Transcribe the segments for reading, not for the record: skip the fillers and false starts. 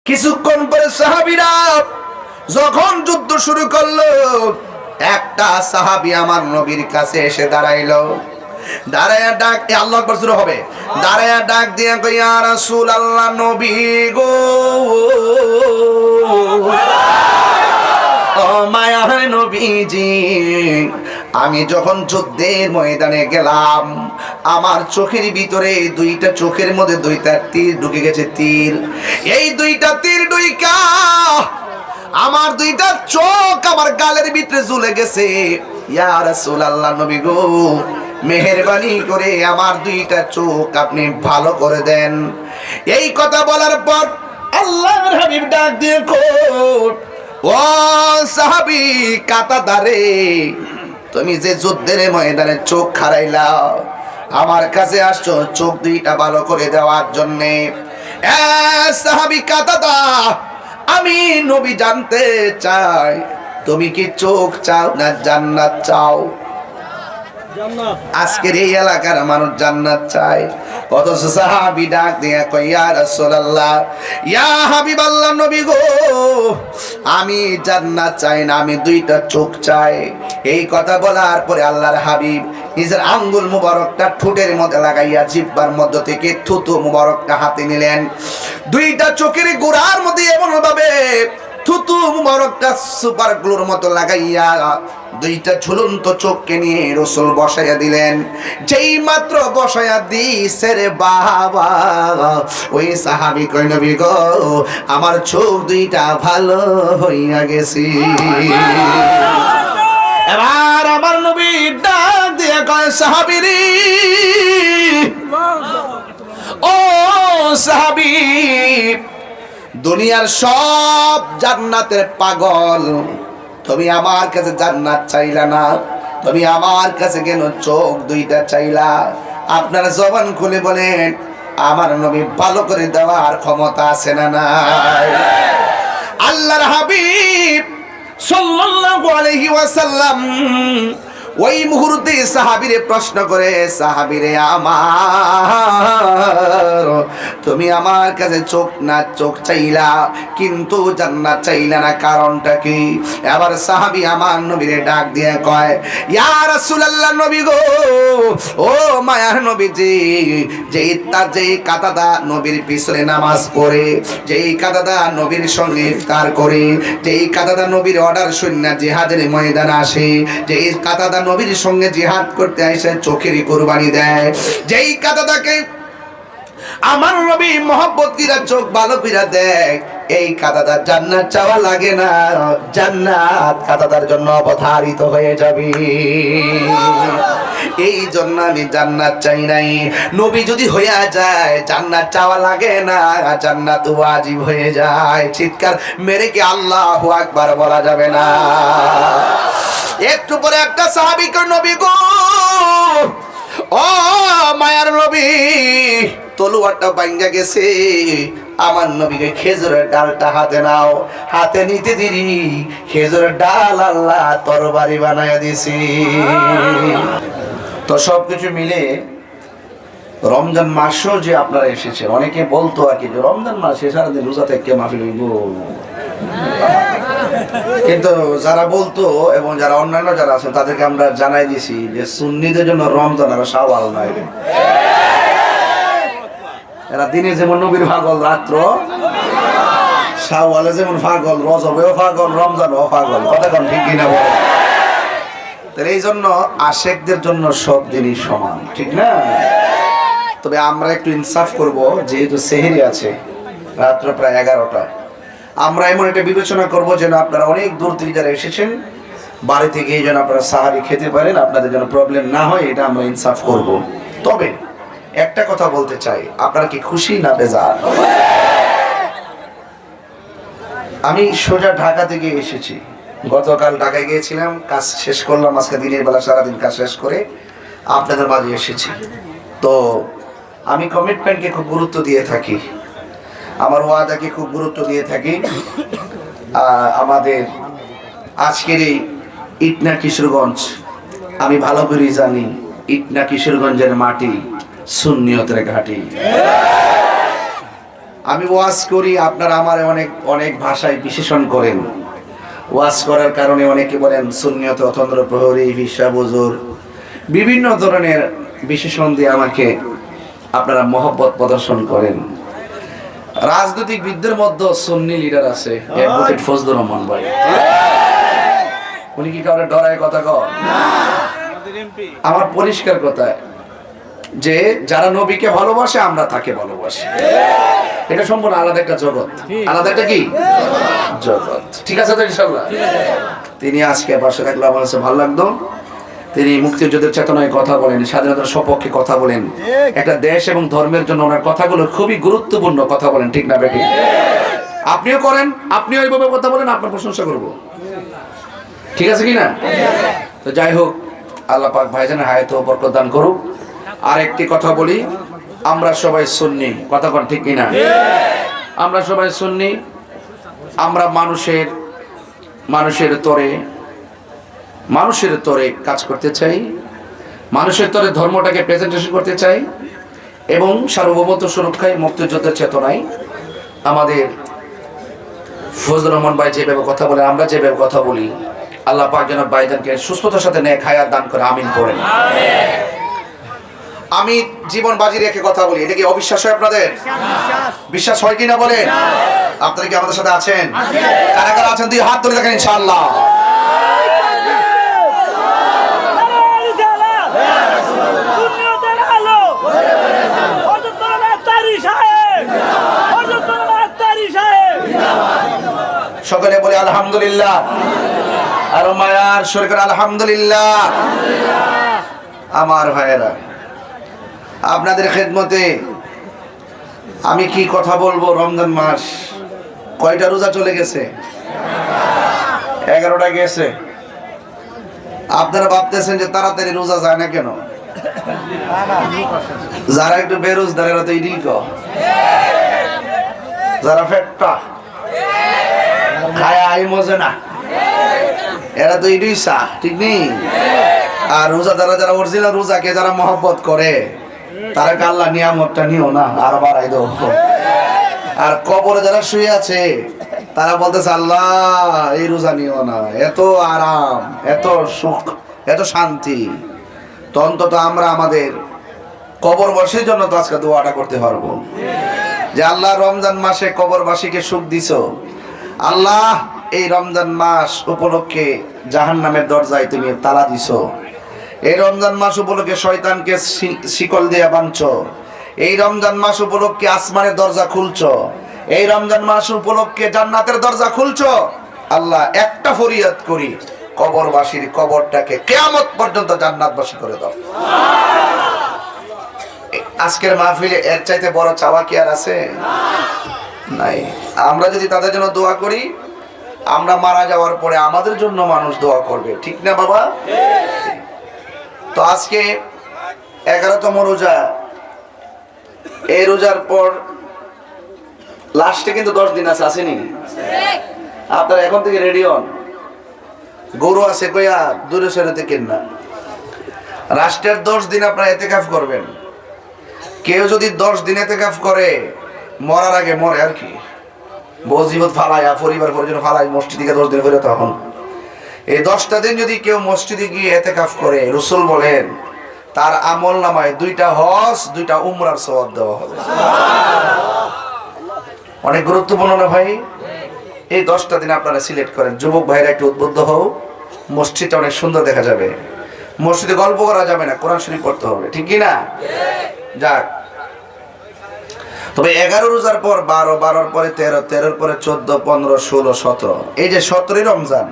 কিছুক্ষণ পরে সাহাবীরা যখন যুদ্ধ শুরু করলো, একটা সাহাবী আমার নবীর কাছে এসে দাঁড়াইলো। দাঁড়ায়া ডাক, আল্লাহু আকবার শুরু হবে। দাঁড়ায়া ডাক দিয়া কই, ইয়া রাসূলুল্লাহ, নবী গো, ও মায়ার নবীজি, আমি যখন যুদ্ধের ময়দানে গেলাম, আমার চোখের ভিতরে দুইটা চোখের মধ্যে দুইটা তীর ঢুকে গেছে। তীর, এই দুইটা তীর ঢুইকা আমার দুইটা চোখ আমার গালের ভিতরে ঝুলে গেছে। ইয়া রাসূলুল্লাহ, নবী গো, মেহেরবানি করে আমার দুইটা চোখ আপনি ভালো করে দেন। এই কথা বলার পর আল্লাহর হাবিব ডাক দিয়ে কই, ও সাহাবী কাতাদারে, তুমি যে যুদ্ধের ময়দানে চোখ হারাইলা, আমার কাছে আসছো চোখ দুইটা ভালো করে দেওয়ার জন্যে। এ সাহাবী কাতাদা, আমি নবী জানতে চাই, তুমি কি চোখ চাও না জান্নাত চাও? আজকের এই এলাকার মানুষ জান্নাত চায়, অথচ সাহাবী ডাক দিয়া কই, ইয়া রাসূলুল্লাহ, ইয়া হাবিবাল্লাহ, নবী গো, আমি জান্নাত চাই না, আমি দুইটা চোখ চাই। এই কথা বলার পরে আল্লাহর হাবিব নিজের আঙ্গুল মুবারকটা ঠোঁটের মধ্যে লাগাইয়া জিহ্বার মধ্য থেকে থুতু মুবারকটা হাতে নিলেন। দুইটা চোখের গোড়ার মধ্যে এমন ভাবে থুতু মুবারকটা সুপার গ্লুর মতো লাগাইয়া দুইটা ঝুলন্ত চোখকে নিয়ে রাসূল বসাইয়া দিলেন। যেই মাত্র বসাইয়া দিছে রে বাবা, ওই সাহাবী কই, নবী গো, আমার চোখ দুইটা ভালো হইয়া গেছে। এবার আমার নবী ডাক দিয়ে কয়, সাহাবীরে, ও সাহাবী, দুনিয়ার সব জান্নাতের পাগল, তুমি আমার কাছে জান্নাত চাইলা না, তুমি আমার কাছে কেন চোখ দুইটা চাইলা? আপনারা জবান খুলে বলেন, আমার নবী ভালো করে দেওয়ার ক্ষমতা আছে না নাই? আল্লাহর হাবিব সাল্লাল্লাহু আলাইহি ওয়াসাল্লাম ওই মুহূর্তে সাহাবীরে প্রশ্ন করে, সাহাবীরে আমার, তুমি আমার কাছে চোখ না চোখ চাইলা, কিন্তু জান্নাত চাইলা না, কারণটা কি? এবার সাহাবী আমার নবীরে ডাক দিয়ে কয়, ইয়া রাসূলুল্লাহ, নবী গো, ও মায়ার নবীজি, যেই কাতাদা নবীর পিছনে নামাজ পড়ে, যেই কাতাদা নবীর সঙ্গে ইফতার করে, যেই কাতাদা নবীর অর্ডার শূন্য জিহাদের ময়দানে আসে, যেই কাতাদা নবীর সঙ্গে জিহাদ করতে এসে চোখের কুরবানি দেয়, যেই কাতাদাকে আমার নবী মহব্বত কিরা চোখ ভালো কিরা দেয়, এই কাতাদার জান্নাত চাওয়া লাগে না, জান্নাত কাতাদার জন্য অবধারিত হয়ে যাবে। এই জন্য আমি জান্নাত চাই নাই। নবী যদি হইয়া যায়, জান্নাত চাওয়া লাগে না, জান্নাত ওয়াজিব হয়ে যায়। চিৎকার মেরে কি আল্লাহু আকবার বলা যাবে না? একটু পরে একটা সাহাবী কই, নবী গো, ও মায়ার নবী, তলোয়ারটা ভাঙ্গা গেছে, আমার নবীকে খেজুরের ডালটা হাতে নাও। হাতে নিতে দিরি খেজুরের ডাল আল্লাহ তরবারি বানায়া দিছি। তো সবকিছু মিলে রমজান মাসও যে আপনারা এসেছে, অনেকে বলতো আর কি যে রমজান মাসে সারাদিন রোজা থেকে মাহফিল হইব, কিন্তু যারা বলতো এবং যারা অন্যান্য যারা আছেন তাদেরকে আমরা জানাই দিছি যে সুন্নিদের জন্য রমজান আর শাওয়াল নয়। এরা দিনে যেমন নবীর পাগল, রাত্র শাওয়ালে যেমন পাগল, রজবেও পাগল, রমজানও পাগল। কথা কোন ঠিক কিনা বল? তাহলে এই জন্য আশেকদের জন্য সব দিনই সমান, ঠিক না? তবে আমরা একটু ইনসাফ করব, যেহেতু সেহরি আছে, রাত্র প্রায় 11টা, আমরা এমন একটা বিবেচনা করব যেন আপনারা অনেক দূর থেকে যারা এসেছেন বাড়ি থেকে যেন আপনারা সাহারি খেতে পারেন, আপনাদের যেন প্রবলেম না হয়, এটা আমরা ইনসাফ করব। তবে একটা কথা বলতে চাই, আপনারা কি খুশি না বেজার? আমি সোজা ঢাকা থেকে এসেছি, গতকাল ঢাকায় গিয়েছিলাম, কাজ শেষ করলাম, আজকে দিনের বেলা সারাদিন কাজ শেষ করে আপনাদের মাঝে এসেছি। তো আমি কমিটমেন্টকে খুব গুরুত্ব দিয়ে থাকি, আমার ওয়াদাকে খুব গুরুত্ব দিয়ে থাকি। আমাদের আজকের এই ইটনা কিশোরগঞ্জ, আমি ভালো করে জানি ইটনা কিশোরগঞ্জের মাটি সুন্নিয়তের ঘাঁটি। আমি ওয়াজ করি, আপনারা আমার অনেক অনেক ভাষায় বিশেষণ করেন। ওয়াজ করার কারণে অনেকে বলেন সুন্নিয়ত, অতন্দ্র প্রহরী, ভিসা বুজুর, বিভিন্ন ধরনের বিশেষণ দিয়ে আমাকে আপনারা মহব্বত প্রদর্শন করেন। রাজনৈতিক বিদদের মধ্যে সুন্নি লিডার আছে, অ্যাডভোকেট ফজলুর রহমান ভাই। উনি কি কাউরে ডরায় কথা কন? আমার পরিষ্কার কথা যে যারা নবীকে ভালোবাসে আমরা তাকে ভালোবাসি। এটা সম্পূর্ণ আলাদা একটা জগৎ, আলাদা একটা কি জগৎ। ঠিক আছে তো ইনশাআল্লাহ। তিনি আজকে পাশে থাকলে আমার কাছে ভালো লাগতো। তিনি মুক্তিযুদ্ধের চেতনায় কথা বলেন, স্বাধীনতার সপক্ষে কথা বলেন, একটা দেশ এবং ধর্মের জন্য ওনার কথাগুলো খুবই গুরুত্বপূর্ণ কথা বলেন। ঠিক না বেঠিক? আপনিও করেন, আপনিও এইভাবে কথা বলেন, আপনার প্রশংসা করব। ঠিক আছে কি না? তো যাই হোক, আল্লাহ পাক ভাইজানের হায়াত ও বরকত দান করুক। আর একটি কথা বলি, আমরা সবাই সুন্নি, কথা কোন ঠিক কিনা? আমরা সবাই সুন্নি। আমরা মানুষের তরে কাজ করতে চাই, মানুষের তরে ধর্মটাকে প্রেজেন্টেশন করতে চাই, এবং সার্বভৌমত্ব সুরক্ষায় মুক্তিযুদ্ধের চেতনায় আমাদের ফজলুর রহমান ভাই যেভাবে কথা বলে, আমরা যেভাবে কথা বলি, আল্লাহ পাক যেন ভাইজানকে সুস্থতার সাথে নেক হায়াত দান করে, আমিন করেন। আমি জীবন বাজি রেখে কথা বলি, এটা কি অবিশ্বাস হয় আপনাদের? বিশ্বাস হয় কিনা বলেন? আপনারা কি আমাদের সাথে আছেন? কারা কারা আছেন দুই হাত তুলে দেখেন ইনশাআল্লাহ। সকলে বলি আলহামদুলিল্লাহ। আর মায়ার সরকার আলহামদুলিল্লাহ। আমার ভাইয়েরা, আপনাদের খেদমতে আমি কি কথা বলবো। রমজান মাস কয়টা রোজা চলে গেছে? 11টা গেছে। আপনারা ভাবতেছেন যে তাড়াতাড়ি রোজা যায় না কেন? যারা একটু বেরোজগার এরা তো এদিক, যারা ফেটটা খায় আই মজে না, এরা তো এটাই চা, ঠিক নেই? আর রোজা যারা অরিজিনাল রোজাকে যারা মহব্বত করে, তারা আল্লাহ নিয়ামতটা নিও না আর বাড়াই দাও। আর কবরে যারা শুয়ে আছে তারা বলতেছে আল্লাহ এই রোজা নিও না, এত আরাম, এত সুখ, এত শান্তি। তো অন্তত আমরা আমাদের কবরবাসীর জন্য তো আজকে দোয়াটা করতে পারবো যে আল্লাহ রমজান মাসে কবরবাসীকে সুখ দিছো। আল্লাহ এই রমজান মাস উপলক্ষে জাহান্নামের দরজায় তুমি তালা দিছো। এই রমজান মাস উপলক্ষে শয়তানকে শিকল দিয়ে বাঁধছো। এই রমজান মাস উপলক্ষে আসমানের দরজা খুলছো। এই রমজান মাস উপলক্ষে জান্নাতের দরজা খুলছো। আল্লাহ একটা ফরিয়াদ করি, কবরবাসীর কবরটাকে কিয়ামত পর্যন্ত জান্নাতবাসী করে দাও। আজকের মাহফিলে এর চাইতে বড় চাওয়া কি আর আছে? নাই। আমরা যদি তাদের জন্য দোয়া করি, আমরা মারা যাওয়ার পরে আমাদের জন্য মানুষ দোয়া করবে, ঠিক না বাবা? তো আজকে 11তম রোজা। এই রোজার পর লাস্টে কিন্তু 10 দিন আছে, আসেনি? আপনারা এখন থেকে রেডি হন। গরু আছে কইয়া দূরে সরে থেকে না। রাষ্ট্রের 10 দিন আপনারা ইতিকাফ করবেন। কেউ যদি 10 দিন ইতিকাফ করে, মরার আগে মরে আর কি, বজিবত ফালাইয়া পরিবার পরিজন ফালাই মসজিদে 10 দিন করে, তখন এই 10টা দিন যদি কেউ মসজিদে গিয়ে ইতিকাফ করে, রাসূল বলেন তার আমল নামায় 2টা হজ 2টা উমরার সওয়াব দেওয়া হবে। অনেক গুরুত্বপূর্ণ না ভাই? এই 10টা দিন আপনারা সিলেক্ট করেন। যুবক ভাইরা একটু উদ্বুদ্ধ হও, মসজিদটা অনেক সুন্দর দেখা যাবে। মসজিদে গল্প করা যাবে না, কোরআন শরীফ পড়তে হবে, ঠিক কি না? যাক, তবে 11 রোজার পর 12, 12 পরে 13, 13 পরে 14, 15, 16, 17, এই যে 17ই রমজান,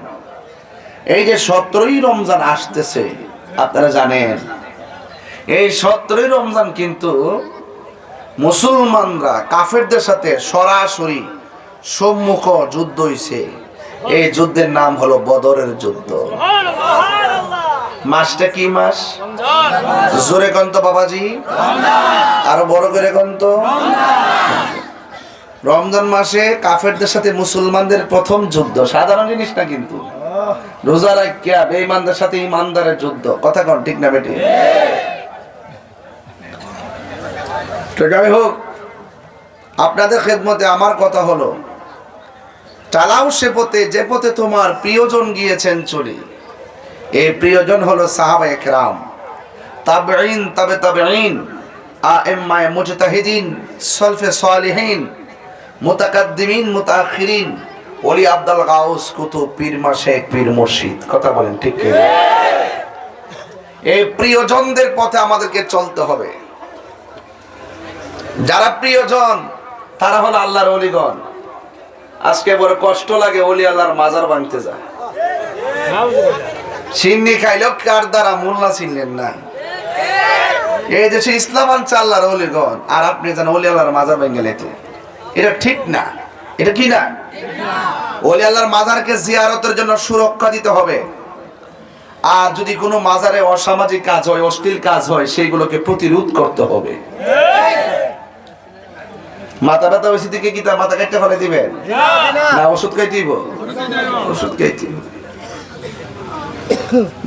এই যে 17ই রমজান আসতেছে, আপনারা জানেন এই 17ই রমজান কিন্তু মুসলমানরা কাফেরদের সাথে সরাসরি সম্মুখ যুদ্ধ হইছে। এই যুদ্ধের নাম হলো বদরের যুদ্ধ। মাসটা কি মাস? জোরে কন্ত বাবাজি, আরো বড় করে কন্ত। রমজান মাসে কাফেরদের সাথে মুসলমানদের প্রথম যুদ্ধ, সাধারণ জিনিস না কিন্তু। রোজা রাখিয়া বেঈমানদের সাথে ঈমানদারের যুদ্ধ, কথা কোন ঠিক না বেটি? তো যাই হোক, আপনাদের খেদমতে আমার কথা হলো, চালাও সে পথে যে পথে তোমার প্রিয়জন গিয়েছেন চলে। এই প্রিয়জন হলো সাহাবায়ে কেরাম, তাবেঈন, তাবে তাবেঈন, আইম্মায়ে মুজতাহিদিন, সলফে সালিহিন, মুতাকাদ্দিমিন, মুতাআখিরিন, ওলি আব্দুল গাউস, কুতুব, পীর মাশায়েখ, পীর মুর্শিদ। কথা বলেন ঠিক কি? এই প্রিয়জনদের পথে আমাদেরকে চলতে হবে। যারা প্রিয়জন তারা হলো আল্লাহর ওলিগণ। আজকে বড় কষ্ট লাগে ওলি আল্লাহর মাজার ভাঙতে যায়। সিন্নি খাইলেও কার দ্বারা মোল্লা চিনলেন না। এই দেশে ইসলাম আনছে আল্লাহর ওলিগণ, আর আপনি জানেন ওলি আল্লাহর মাজার ভেঙে লেতে। এটা ঠিক না। এটা কি না? ওলি আল্লাহর মাজারকে জিয়ারতের জন্য সুরক্ষা দিতে হবে। আর যদি কোনো মাজারে অসামাজিক কাজ হয়, অশ্লীল কাজ হয়, সেইগুলোকে প্রতিরোধ করতে হবে। মাথা ব্যথা হয়েছে দিকে কি তার মাথা কাটতে ফেলে দিবেন না ওষুধ খাইতে দিব? ওষুধ খাইতে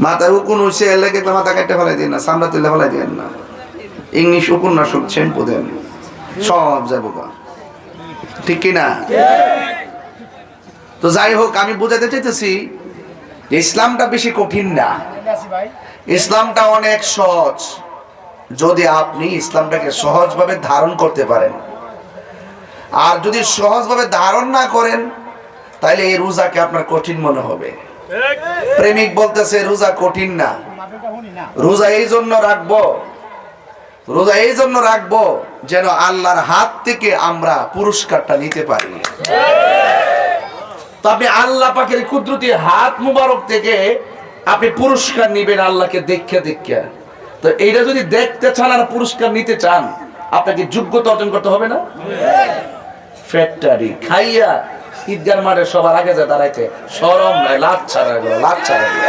মাথায় উকুন হয়েছে এর লেগে মাথা কাটতে ফেলাই দিন না, সামরা তুলে ফেলাই দিন না। ইংলিশ উকুন না সুখ শ্যাম্পু দেন, সব যাবো। ঠিক কিনা? তো যাই হোক, আমি বোঝাতে চাইতেছি যে ইসলামটা বেশি কঠিন না, ইসলামটা অনেক সহজ। যদি আপনি ইসলামটাকে সহজভাবে ধারণ করতে পারেন, আর যদি সহজভাবে ধারণ না করেন তাহলে এই রোজাকে আপনার কঠিন মনে হবে। প্রেমিক বলতেছে রোজা কঠিন না, রোজা এই জন্য রাখবো, রোজা এই জন্য রাখবো যেন আল্লাহর হাত থেকে আমরা পুরস্কারটা নিতে পারি। তবে আল্লাহ পাকের কুদরতি হাত মুবারক থেকে আপনি পুরস্কার নিবেন আল্লাহকে দেখে দেখে। তো এইটা যদি দেখতে চান আর পুরস্কার নিতে চান, আপনাকে যোগ্যতা অর্জন করতে হবে না? ফ্যাক্টরি খাইয়া ঈদগার মাঠে সবার আগে যায় দাঁড়াইতে শরম নাই, লাজ ছাড়া গেল, লাজ ছাড়া গেল।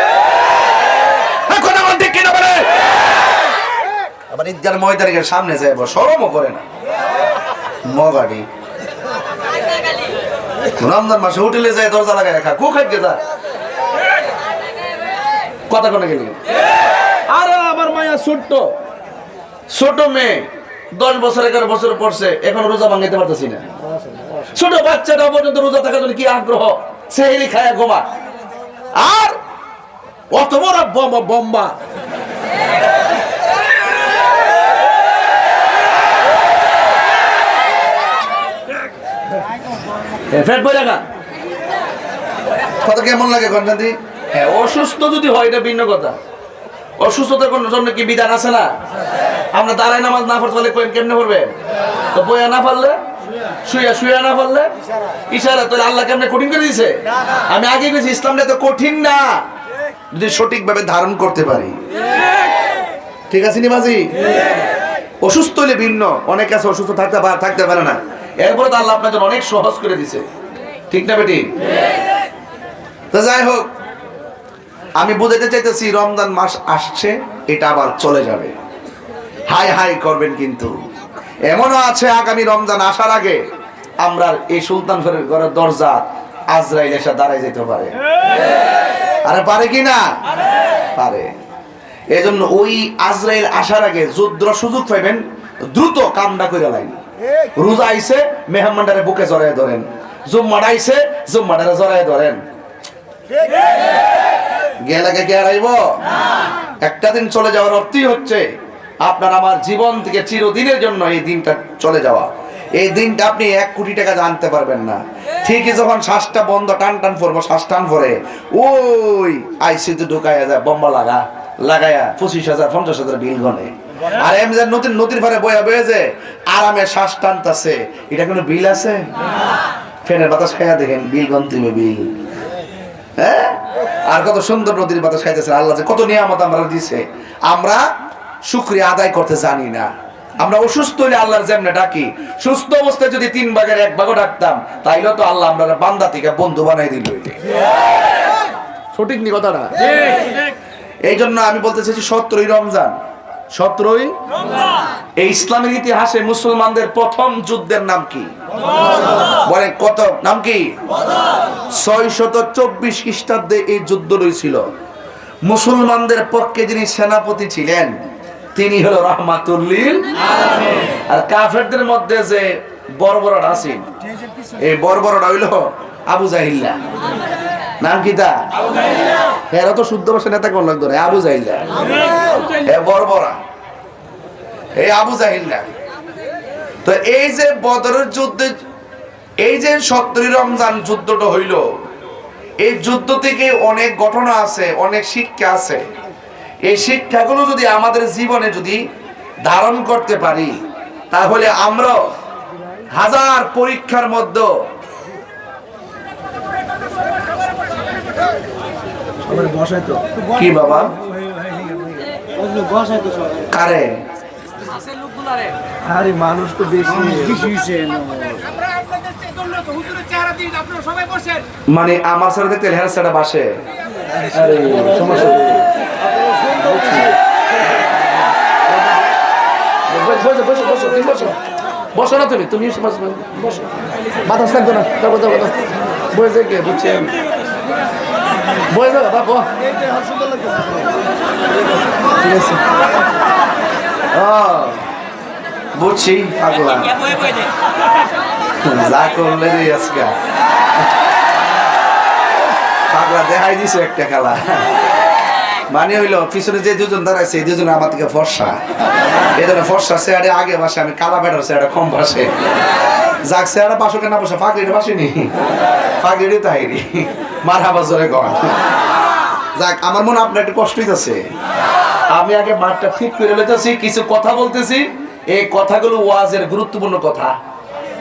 এখন আমার ঠিক কিনা বলে আবার ঈদগার ময়দানের সামনে যায় শরমও করে না। মগাড়ি রমজান মাসে হোটেলে যায় দরজা লাগায় রাখা, কো খাইতে যা কথা কোনে গেলি। আরে আমার মায়া ছোট্ট ছোট মেয়ে 10 বছর 11 বছর পড়ছে, এখন রোজা ভাঙাইতে পারতেছি না। ছোট বাচ্চাটা পর্যন্ত রোজা থাকার জন্য কি আগ্রহ, সেহরি খায়া ঘুমা। আর অত বড় বম্বা ফ্যাট বই রাখা কথা কেমন লাগে ঘন্টাদি? হ্যাঁ, অসুস্থ যদি হয় এটা ভিন্ন কথা। অসুস্থতার জন্য কি বিধান আছে না? আমরা দাঁড়ায় নামাজ না পড়তে পারলে কেমনে পড়বে? তো বইয়া না পারলে, শুয়া না পারলে ইশারা, তাহলে আল্লাহ কেমনে কঠিন করে দিয়েছে? আমি আগে বলেছি ইসলামটা তো কঠিন না যদি সঠিকভাবে ধারণ করতে পারি। ঠিক আছে নি বাজি? অসুস্থ হলে ভিন্ন, অনেক আছে অসুস্থ থাকতে পারে না, এরপরে তো আল্লাহ আপনার জন্য অনেক সহজ করে দিছে। ঠিক না বেটি? তো যাই হোক, আমি বুঝাতে চাইতেছি রমজান মাস আসছে, এটা আবার চলে যাবে। হাই হাই করবেন, কিন্তু এমনও আছে আগামী রমজান আসার আগে আমরা এই সুলতানপুরের ঘরের দরজা আজরাইল এসে দাঁড়ায় যেতে পারে। আরে পারে কি না? পারে। এজন্য ওই আজরাইল আসার আগে যুদ্ধ সুযোগ পাইবেন, দ্রুত কামটা করে লাইন। রোজা আইছে মেহমানদারে বুকে জড়ায় ধরেন, জুম্মাটা আইছে জুম্মাটারে জড়ায় ধরেন। গেলাকে কে হারাইব? একটা দিন চলে যাওয়ার অর্থই হচ্ছে আপনার আমার জীবন থেকে চিরদিনের জন্য এই দিনটা চলে যাওয়া। এই দিনটা আপনি 1 কোটি টাকা আনতে পারবেন না। ঠিকই যখন শ্বাসটা বন্ধ, টান টান পড়বো, শ্বাস টান পরে ওই আইসিইউতে ঢুকাইয়া যায় বোম্বা লাগায়া 25,000 50,000 বিল গনে। আর এমনি নদীর পারে বয়া বয়ে যে আরামে শ্বাস টানতেছে, এটা কোনো বিল আছে? ফ্যানের বাতাস খাইয়া দেখেন, বিল গন্তিমে বিল। হ্যাঁ, আর কত সুন্দর নদীর বাতাস খাইতেছে। আল্লাহ যে কত নিয়ামত আমরা দিছে, আমরা শুকরিয়া আদায় করতে জানি না। আমরা অসুস্থ হলে আল্লাহর যেমনে ডাকি, সুস্থ অবস্থায় যদি 3 ভাগের 1 ভাগও ডাকতাম, তাইলে তো আল্লাহ আমরা বান্দা থেকে বন্ধু বানাই দিল। সঠিক নি কথাটা? এই জন্য আমি বলতে চাইছি 17ই রমজান, 17ই এই ইসলামের ইতিহাসে মুসলমানদের প্রথম যুদ্ধের নাম কি বলে? কত নাম কি? 624 খ্রিস্টাব্দে এই যুদ্ধ হয়েছিল। মুসলমানদের পক্ষে যিনি সেনাপতি ছিলেন তিনি হলো রাহমাতুল লিল আলামিন। আর কাফেরদের মধ্যে যে বর্বরটা আছে, এই বর্বরটা হইল আবু জাহিল্লা। নাম কি তা? এরা তো শুদ্ধ ভাষা নেতা কোন লাগতো না, আবু জাহিল্লা, বর্বরা, এই আবু জাহিল্লা। তো এই যে বদরের যুদ্ধে, এই যে 70 রমজান যুদ্ধটা হইল, এই যুদ্ধ থেকে অনেক ঘটনা আছে, অনেক শিক্ষা আছে। এই শিক্ষাগুলো যদি আমাদের জীবনে যদি ধারণ করতে পারি, তাহলে আমরা হাজার পরীক্ষার মধ্যে কি বাবা কারে আরে মানুষ তো বেশি মানে আমার সাথে দেখতে হেরা সেটা বাসে। আরে সমস্যা বসো বসো বসো তুমি বসো, বসো না তুমি, তুমি বসো, বাতাস লাগবে না, যাবো যাবো না, বয়ে যাই কে বুঝছি আমি, বয়ে যাবো বাবু, ঠিক আছে। বুঝছি পাগলা যা করলে রে আজকে পাগলা দেখাই দিছে একটা খেলা। মানে হইলো পিছনে যে দুজন দাঁড়াইছে এই দুজন আমার থেকে ফর্সা, এই জন্য ফর্সা চেয়ারে আগে বসে, আমি কালা বেটার চেয়ারে কম বসে। যাক চেয়ারে বাসো কেনা বসে, ফাঁকড়িটা বাসিনি, ফাঁকড়ি তাইনি মার হাবা জোরে গন। যাক আমার মনে আপনার একটু কষ্ট হইতেছে, আমি আগে মাঠটা ঠিক করে লইতেছি, কিছু কথা বলতেছি, এই কথাগুলো ওয়াজের গুরুত্বপূর্ণ কথা।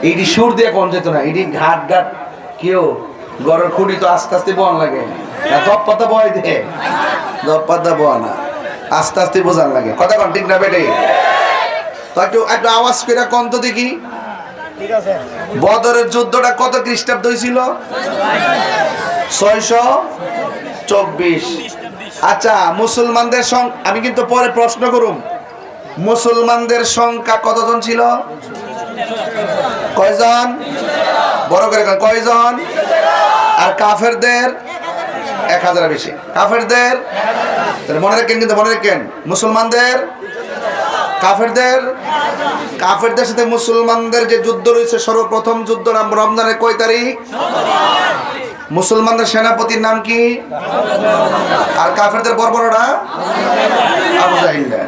এইটি সুর দিয়ে কোন যেত না, এটি ঘাট ঘাট কেউ গড়ের খুঁটি তো আস্তে আস্তে বন লাগে, দপ পাতা বয় দে, দপ পাতা বয় না, আস্তে আস্তে বোঝান লাগে। কথা কোন ঠিক না বেটে? তো একটু একটু আওয়াজ করে কোন তো দেখি, বদরের যুদ্ধটা কত খ্রিস্টাব্দ হয়েছিল? 624। আচ্ছা মুসলমানদের সংখ্যা, আমি কিন্তু পরে প্রশ্ন করুম, মুসলমানদের সংখ্যা কতজন ছিল? কয়জন? বড় করে কয়জন? আর কাফেরদের 1000 বেশি। কাফেরদের মনে রাখেন, কিন্তু মনে রাখেন, মুসলমানদের কাফেরদের, কাফেরদের সাথে মুসলমানদের যে যুদ্ধ রয়েছে, সর্বপ্রথম যুদ্ধ নাম রমজানের কয় তারিখ? মুসলমানদের সেনাপতির নাম কি? আর কাফেরদের বর্বররা আবু জাহিল্লা।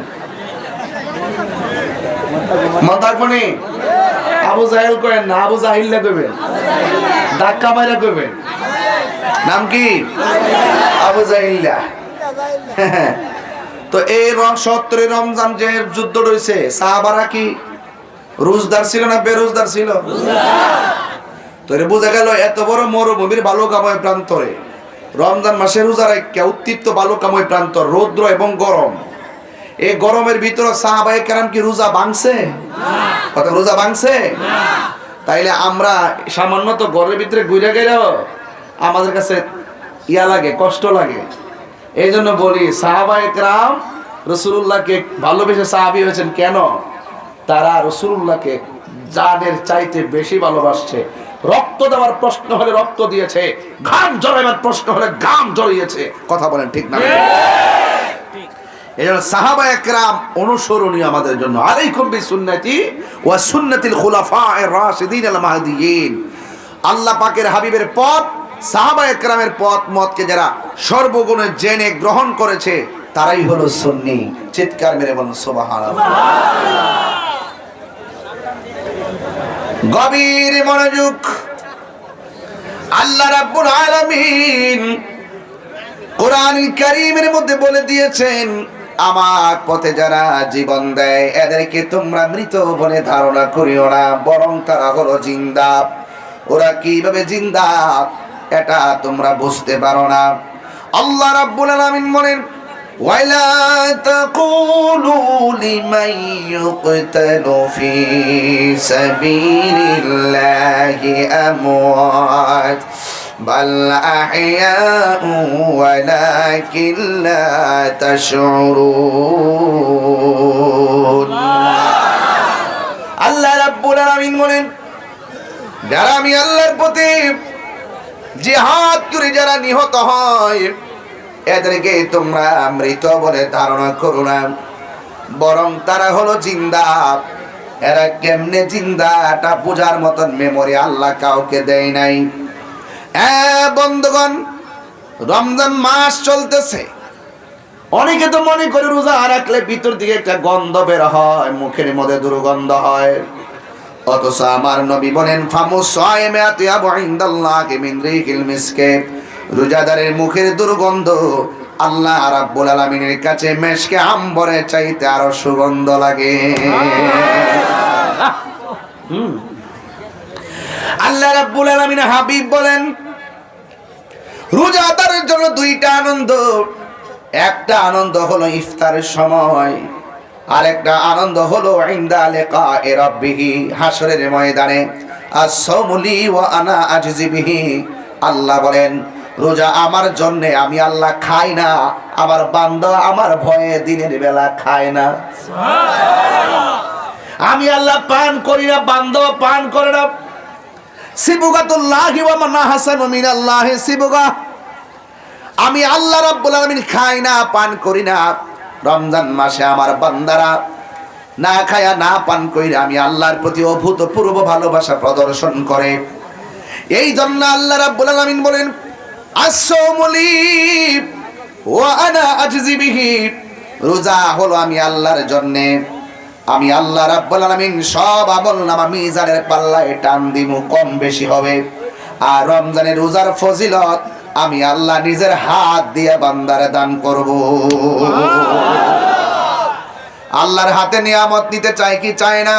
মতাকনি আবু জাহিল করেন না, আবু জাহিল্লা কইবেন, ধাক্কা মাইরা কইবেন। নাম কি? আবু জাহিল্লা। তো এই 70 রমজান যে যুদ্ধ রয়েছে, সাহাবারা কি রোজদার ছিল না বেরোজদার ছিল? তোরে বোঝা গেল এত বড় মরুভূমির বালুকাময় প্রান্তরে রমজান মাসে রোজা রাখা, উত্তপ্ত বালুকাময় প্রান্তর, রৌদ্র এবং গরম, এই গরমের ভিতরে সাহাবায়ে কেরাম কি রোজা ভাঙছে? কত রোজা ভাঙছে? তাইলে আমরা সামান্য তো ঘরের ভিতরে ঘুরে গেলেও আমাদের কাছে ইয়া লাগে, কষ্ট লাগে। এই জন্য বলি সাহাবায়ে কেরাম রাসূলুল্লাহকে ভালোবেসে সাহাবী হয়েছেন কেন? তারা রাসূলুল্লাহকে জানের চাইতে বেশি ভালোবাসছে। রক্ত দেওয়ার প্রশ্ন হলে রক্ত দিয়েছে, ঘাম জড়াইবার প্রশ্ন হলে ঘাম জড়িয়েছে। কথা বলেন ঠিক না? এজন্য সাহাবায়ে কেরাম অনুসরণীয় আমাদের জন্য। আলাইকুম বিসুন্নতি ওয়া সুন্নাতিল খুলাফায়ে রাশিদিন আল মাহদিয়িন। আল্লাহ পাকের হাবিবের পথ, সাহাবায়ে কেরামের পথ মতকে যারা সর্বগুণে জেনে গ্রহণ করেছে তারাই হলো সুন্নি। চিৎকার মেরে বলুন সুবহানাল্লাহ। গভীর মনোযোগ। আল্লাহ রাব্বুল আলামিন কোরআনুল কারীমের মধ্যে বলে দিয়েছেন, আমার পথে যারা জীবন দেয় এদেরকে তোমরা মৃত বলে ধারণা করিও না, বরং তারা হলো জিন্দা। ওরা কিভাবে জিন্দা এটা তোমরা বুঝতে পারো না। আল্লাহ রাব্বুল আলামিন বলেন, ওয়ালা তাকুলু লিমান ইউকতালু ফি সাবিলিল্লাহি আমওয়াত বাল আহইয়াউ ওয়ালাকিন লা তাশউরুন। আল্লাহ রাব্বুল আলামিন বলেন, যারা আমি আল্লাহর পথে জিহাদ করে যারা নিহত হয় এদেরকে তোমরা মৃত বলে ধারণা করো না, বরং তারা হলো জিন্দা। এরা কেমনে জিন্দা, এটা বোঝার মতন মেমোরি আল্লাহ কাউকে দেয় নাই। বন্ধুগণ, রমজান মাস চলতেছে, অনেকে তো মনে করে রোজা রাখলে ভিতর দিকে একটা গন্ধ বের হয়, মুখের মধ্যে দুর্গন্ধ হয়। অথচ আমার নবী বলেন, রোজাদারের মুখের দুর্গন্ধ আল্লাহ রাব্বুল আলামিনের কাছে মেশকে আম্বরের চাইতে আরো সুগন্ধ লাগে। আল্লাহ রাব্বুল আলামিনের হাবিব বলেন, রোজাদারের জন্য দুইটা আনন্দ। একটা আনন্দ হলো ইফতারের সময়, আর একটা আনন্দ হলো ইনদা লিকা'i রাব্বিহি, হাসরের ময়দানে। আস-সাওমু লি ওয়া আনা আজজি বিহি। আল্লাহ বলেন, রোজা আমার জন্য, আমি আল্লাহ খাই না, আমার বান্দা আমার ভয়ে দিনের বেলা খায় না। আমি আল্লাহ পান করি না, বান্দা পান করে না। সিবগাতুল্লাহি ওয়া মান আহসানু মিনাল্লাহি সিবগা। আমি আল্লাহ রাব্বুল আলামিন খাই না, পান করি না। রমজান মাসে আমার বান্দারা না খায়া না পান কইরা আমি আল্লাহর প্রতি অভূতপূর্ব ভালোবাসা প্রদর্শন করে। এই জন্য আল্লাহ রাব্বুল আলামিন বলেন, আস-সাওমু লি ওয়া আনা আজজি বিহি। রোজা হলো আমি আল্লাহর জন্য, আমি আল্লাহ রাব্বুল আলামিন সব আমলনামা মিজানের পাল্লায় টান দিমু, কম বেশি হবে। আর রমজানের রোজার ফজিলত আমি আল্লাহ নিজের হাত দিয়ে বান্দারে দান করব। আল্লাহর হাতে নিয়ামত নিতে চাই কি চায় না?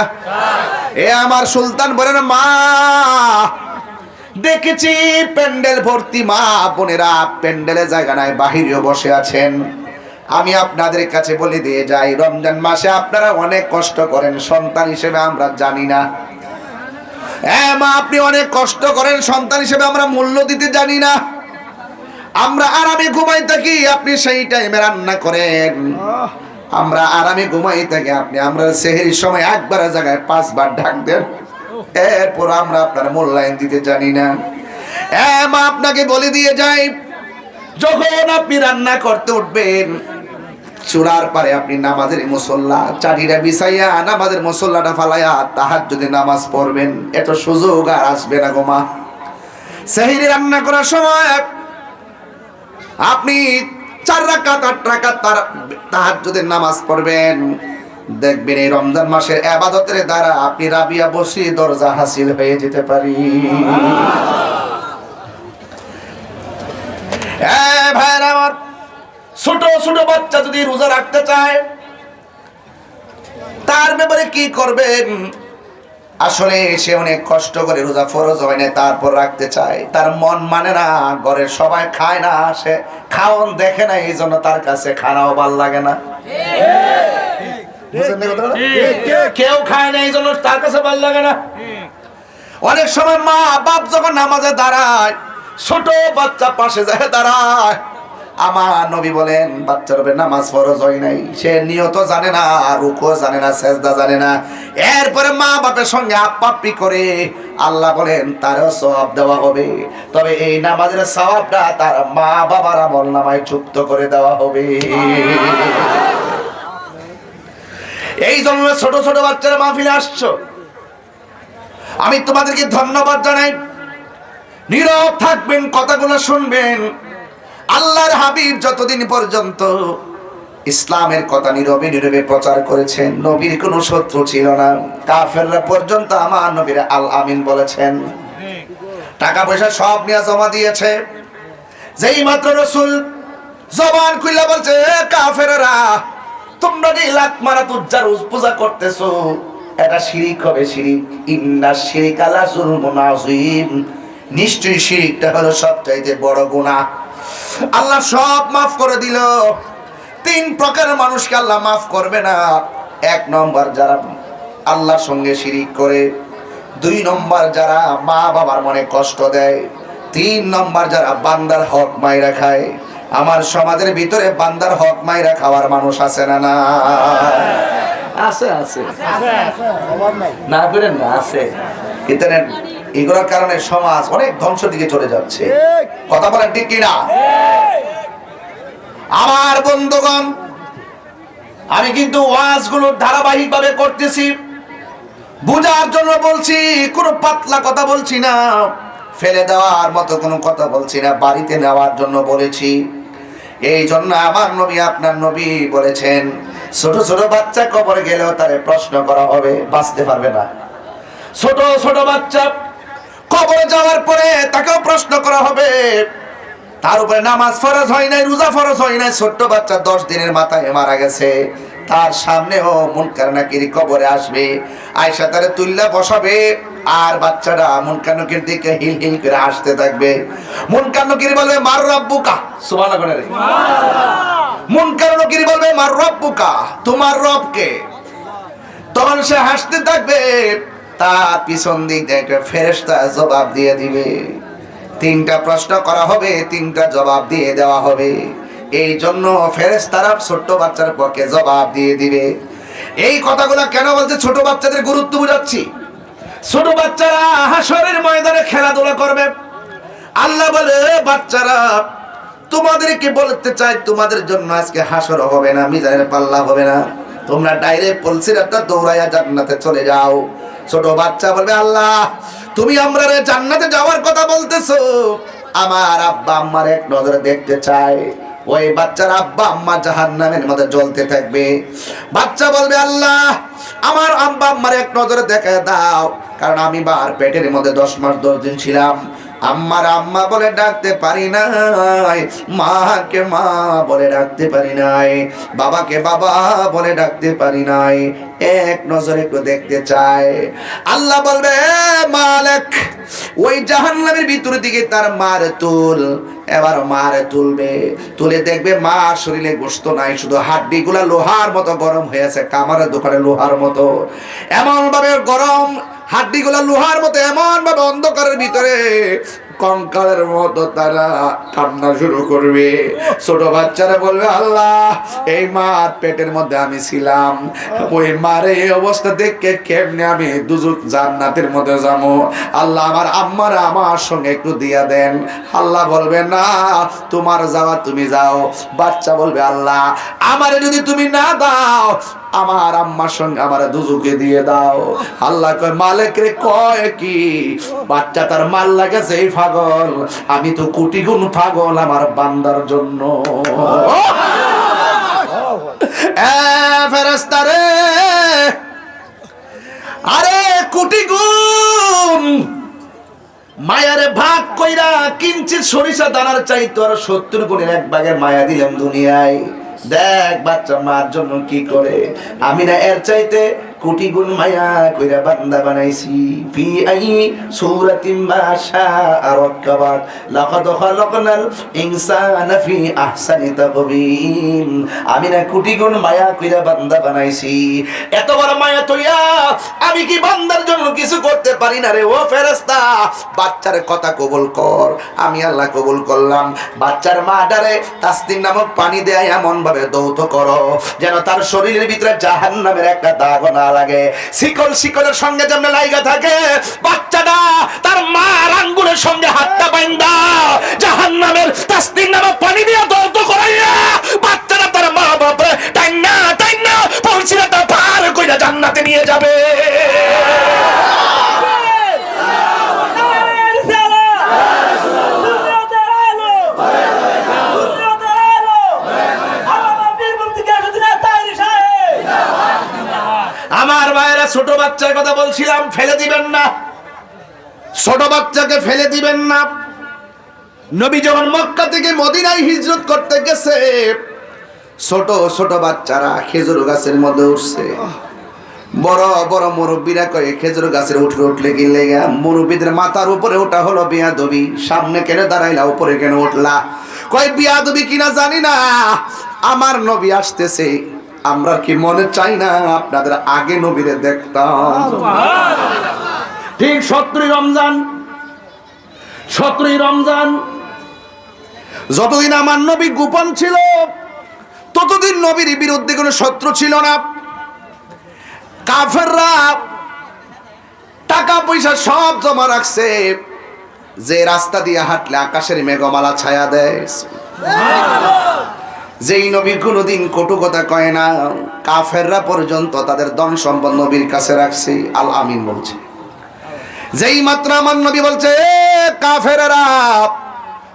এ আমার সুলতান বলেন, মা দেখেছি প্যান্ডেল ভর্তি মা বোনেরা, প্যান্ডেলে জায়গা নাই, বাহিরেও বসে আছেন। আমি আপনাদের কাছে বলে দিয়ে যাই, রমজান মাসে আপনারা অনেক কষ্ট করেন, সন্তান হিসেবে আমরা জানি না। মা আপনি অনেক কষ্ট করেন, সন্তান হিসেবে আমরা মূল্য দিতে জানি না। আমরা আরামে ঘুমাই থাকি, আপনি সেই টাইমে রান্না করেন। আমরা আরামে ঘুমাই থাকি, আপনি আমরা সেহরির সময় একবার জায়গায় 5 বার ঢাক দেন, এরপর আমরা আপনার মূল্যায়ন দিতে জানি না। মা আপনাকে বলে দিয়ে যাই, যখন আপনি রান্না করতে উঠবেন, চূড়ার পারে আপনি নামাজের মুসল্লা চাটিটা বিছাইয়া নামাজের মুসল্লাটা ফালাইয়া তাহাজ্জুদের নামাজ পড়বেন। এত সুযোগ আর আসবে না গো মা। সেহরি রান্না করার সময় আপনি 4 রাকাত 8 রাকাত তাহাজ্জুদের নামাজ পড়বেন। দেখবেন এই রমজান মাসের ইবাদতের দ্বারা আপনি রাবিয়া বসি দরজা হাসিল হয়ে যেতে পারি। ভাইরা আমার, ছোট ছোট বাচ্চা যদি রোজা রাখতে চায়, তার ব্যাপারে কি করবেন? আসলে সে অনেক কষ্ট করে রোজা ফরজ হয় না, তারপর রাখতে চায়, তার মন মানে না, ঘরের সবাই খায় না, সে খাওন দেখে না, এই জন্য তার কাছে খানাও ভালো লাগে না। কেউ খায় না, এই জন্য তার কাছে ভালো লাগে না। অনেক সময় মা বাপ যখন নামাজে দাঁড়ায়, ছোট বাচ্চা পাশে যায় দাঁড়ায়, আমার নবী বলেন, বাচ্চার উপরে নামাজ ফরজ হয় নাই, সে নিয়ত জানে না, রুকু জানে না, সেজদা জানে না, এরপরে মা বাপের সঙ্গে আপ্পাপ্পি করে, আল্লাহ বলেন তারও সওয়াব দেওয়া হবে। তবে এই নামাজের সওয়াবটা তার মা বাবার আমলনামায় যুক্ত করে দেওয়া হবে। এই জন্য ছোট ছোট বাচ্চারা মাহফিলে আসছো, আমি তোমাদেরকে ধন্যবাদ জানাই। নীরব থাকবেন, কথাগুলো শুনবেন। আল্লাহর হাবিব যতদিন পর্যন্ত ইসলামের কথা নীরবে নীরবে প্রচার করেছেন, নবীর কোনো শত্রু ছিল না। কাফেররা পর্যন্ত আমার নবীর আল আমিন বলেছেন, টাকা পয়সা সব নিয়ে জমা দিয়েছে। যেই মাত্র রাসূল জবান খুলে বলছে, কাফেররা তোমরা যে লাত মারা তুজ্জার পূজা করতেছো, এটা শিরিক হবে, শিরিক। ইন্নাশ শিরকা লাযুলমুন আযীম। নিশ্চয়ই শিরিকটা হলো সবচাইতে বড় গুনাহ। আল্লাহ সব মাফ করে দিল। 3 প্রকারের মানুষকে আল্লাহ মাফ করবে না। 1 নম্বর যারা আল্লাহর সঙ্গে শিরিক করে, 2 নম্বর যারা মা বাবার মনে কষ্ট দেয়, 3 নম্বর যারা বান্দার হক মাইরা খায়। আমার সমাজের ভিতরে বান্দার হক মাইরা খাওয়ার মানুষ আছে না? না আছে, আছে, না বলেন না, আছে। ইন্টারনেট এগুলোর কারণে সমাজ অনেক ধ্বংসের দিকে চলে যাচ্ছে। কথা বলেন ঠিক কিনা? আমার বন্ধুগণ, আমি কিন্তু ওয়াজগুলো ধারাবাহিকভাবে করতেছি। বুঝার জন্য বলছি, কোনো পাতলা কথা বলছি না, ফেলে দেওয়ার মতো কোনো কথা বলছি না, বাড়িতে নেওয়ার জন্য বলেছি। এই জন্য আমার নবী, আপনার নবী বলেছেন, ছোট ছোট বাচ্চা কবরে গেলেও তারে প্রশ্ন করা হবে, বাঁচতে পারবে না। ছোট ছোট বাচ্চা কবরে যাওয়ার পরে তাকেও প্রশ্ন করা হবে। তার উপরে নামাজ ফরজ হয় নাই, রোজা ফরজ হয় নাই, ছোট্ট বাচ্চা 10 দিনের মাথায় মারা গেছে, তার সামনেও মুনকার নাকির কবরে আসবে, আয়েশা তারে তুল্লা বসাবে, আর বাচ্চাটা মুনকার নাকির দিকে হিল হিল করে আসতে থাকবে। মুনকার নাকির বলবে মার রাব্বুকা, সুবহানাল্লাহ করে রে, মুনকার নাকির বলবে মার রাব্বুকা, তোমার রব কে? তখন সে হাসতে থাকবে, তার পিছন দিক থেকে ফেরেশতা জবাব দিয়ে দিবে। 3টা প্রশ্ন করা হবে, 3টা জবাব দিয়ে দেওয়া হবে। এই জন্য ফেরেশতারা ছোট্ট বাচ্চার পক্ষে জবাব দিয়ে দিবে। এই কথাগুলো কেন বলছে? ছোট বাচ্চাদের গুরুত্ব বুঝাচ্ছি। ছোট বাচ্চারা হাসরের ময়দানে খেলাধুলা করবে। আল্লাহ বলে, বাচ্চারা তোমাদেরকে বলতে চাই, তোমাদের জন্য আজকে হাসর হবে না, মিজানের পাল্লা হবে না, তোমরা ডাইরেক্ট পলসিরাতটা দৌড়াইয়া জান্নাতে চলে যাও। ছোট বাচ্চা বলবে, আল্লাহ তুমি আমরা জান্নাতে যাওয়ার কথা বলতেছো, আমার আব্বা আম্মার এক নজরে দেখতে চাই। ওই বাচ্চার আব্বা আম্মা জাহান্নামের মধ্যে জ্বলতে থাকবে। বাচ্চা বলবে, আল্লাহ আমার আব্বা আম্মার এক নজরে দেখে দাও, কারণ আমি বার পেটের মধ্যে 10 মাস 10 দিন ছিলাম, আম্মার আম্মা বলে ডাকতে পারি নাই, মাকে মা বলে ডাকতে পারি নাই, বাবাকে বাবা বলে ডাকতে পারি নাই, এক নজরে একটু দেখতে চাই। আল্লাহ বলবে, মালিক ওই জাহান্নামের ভিতর দিকে তার মারে তুল। এবার মারে তুলবে, তুলে দেখবে মা শরীরে গোশত নাই, শুধু হাড্ডিগুলা লোহার মতো গরম হয়েছে, কামারের দোকানে লোহার মতো এমন ভাবে গরম, হাড্ডিগুলা লোহার মতো এমন ভাবে অন্ধকারের ভিতরে কঙ্কালের মতো তারা কান্না শুরু করবে। ছোট বাচ্চারা বলবে, আল্লাহ এই মার পেটের মধ্যে আমি ছিলাম, ওই মার এই অবস্থা দেখে কেমনে আমি দুজক জান্নাতের মধ্যে যাবো, আল্লাহ আমার আম্মারা আমার সঙ্গে একটু দিয়া দেন। আল্লাহ বলবে, না তোমার যাওয়া তুমি যাও। বাচ্চা বলবে, আল্লাহ আমারে যদি তুমি না দাও, আমার আম্মার সঙ্গে আমার দুজকে দিয়ে দাও। আল্লাহ কয়, মালিক রে কয় কি? বাচ্চা তার মাল লাগেছে, এই পাগল, আমি তো কোটি গুণ পাগল আমার বান্দার জন্য। ফেরেশতা রে, আরে কোটি গুণ মায়ারে ভাগ কইরা কিঞ্চিত সরিষা দানার চাইতো আর 70 গুণের 1 ভাগের মায়া দিলাম দুনিয়ায়। দেখ বাচ্চা মার জন্য কি করে, আমি না এর চাইতে কোটি গুণ মায়া কইরা বান্দা বানাইছি। ফি আই সূরাতিন মা শাআ রাক্কাবাত, লাকাদ খালাকনাল ইনসানা ফি আহসানি তাকবীম। আমি না কোটি গুণ মায়া কইরা বান্দা বানাইছি, এত বড় মায়া তৈয়া আমি কি বান্দার জন্য কিছু করতে পারি না রে? ও ফেরেশতা, বাচ্চার কথা কবুল কর। আমি আল্লাহ কবুল করলাম। বাচ্চার মা ডারে তাসনিম নামক পানি দেয় এমন ভাবে দৌত করো যেন তার শরীরের ভিতরে জাহান্নামের একটা দাগ না লাগে। শিকল শিকলের সঙ্গে যেমন লাইগা থাকে, বাচ্চাটা তার মার আঙ্গুলের সঙ্গে হাতটা বাইন্ধা জাহান্নামের তাসনিম নামক পানি দিয়ে দৌত করাইয়া বাচ্চাটা তার মা বাবা টাইনা টাইনা পৌঁছিরাটা পার কইরা জান্নাতে নিয়ে যাবে। আমার ভাইরা, ছোট বাচ্চার কথা বলছিলাম, ফেলে দিবেন না, ছোট বাচ্চাকে ফেলে দিবেন না। নবী যখন মক্কা থেকে মদিনায় হিজরত করতে গেছে, ছোট ছোট বাচ্চারা খেজুর গাছের মধ্যে উঠছে। বড় বড় মুরব্বীরা কয়ে খেজুর গাছের উঠলে কি লেগা? মুরব্বীদের মাথার উপরে ওঠা হলো বিয়াদবি। সামনে কেন দাঁড়াইলা, উপরে কেন উঠলা? কয় বিয়াদবি কিনা জানি না, আমার নবী আসতেছে, আমরা কি মনে চাই না আপনাদের আগে নবীরে দেখতাম? ঠিক 17 রমজান, 17 রমজান যতদিন আমার নবী গোপন ছিল, ততদিন নবীর বিরুদ্ধে কোনো শত্রু ছিল না। কাফেররা টাকা পয়সা সব জমা রাখছে, যে রাস্তা দিয়ে হাঁটলে আকাশের মেঘমালা ছায়া দেয়। যেই নবী কোনোদিন কটু কথা কয় না, কাফেররা পর্যন্ত তাদের ধন সম্পদ নবীর কাছে রাখছে। আল আমিন বলছে, যেই মাত্র আমার নবী বলছে, কাফেররা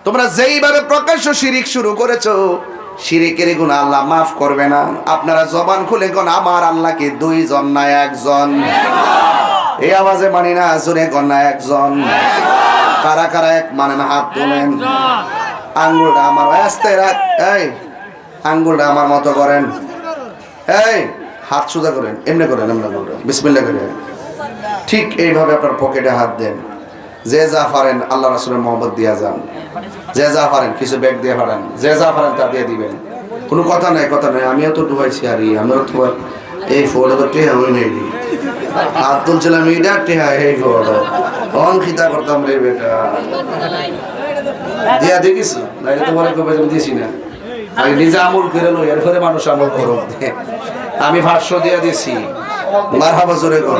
তোমরা যেইভাবে প্রকাশ্য শিরিক শুরু করেছো, শিরিকের গুনাহ আল্লাহ মাফ করবে না। আপনারা জবান খুলে কোন আমার আল্লাহকে দুইজন না একজন? এই আওয়াজে মানি না, জোরে কোন না একজন? কারা কারা এক মানে না হাত তোলেন। আঙ্গুলটা আমার আস্তে রাখ, এই আঙ্গুলটা আমার মতো করেন, এই হাত সোজা করেন, এমনি করেন, এমনি করেন, বিসমিল্লাহ করেন। ঠিক এইভাবে আপনার পকেটে হাত দেন। যে যা পারেন আল্লাহ রাসূলের মহব্বত দিয়া যান। যে যা পারেন কিছু ব্যাগ দিয়ে পারেন, যে যা পারেন তা দিয়ে দিবেন। কোনো কথা নাই, কথা নাই। আমিও তো ডুবাইছি, আর আমিও তো এই ফোটা তো টেহা হই নাই, হাত তুলছিলাম এইটা টেহা, এই ফোটা অন খিতা করতাম রে বেটা। দিয়া দেখিস না, এটা তোমার কবে দিয়েছি না, আমি নিজে আমল করে লো, এরপরে মানুষ আমল করো। আমি 500 দিয়ে দিছি। মারহাবা জোরে কর,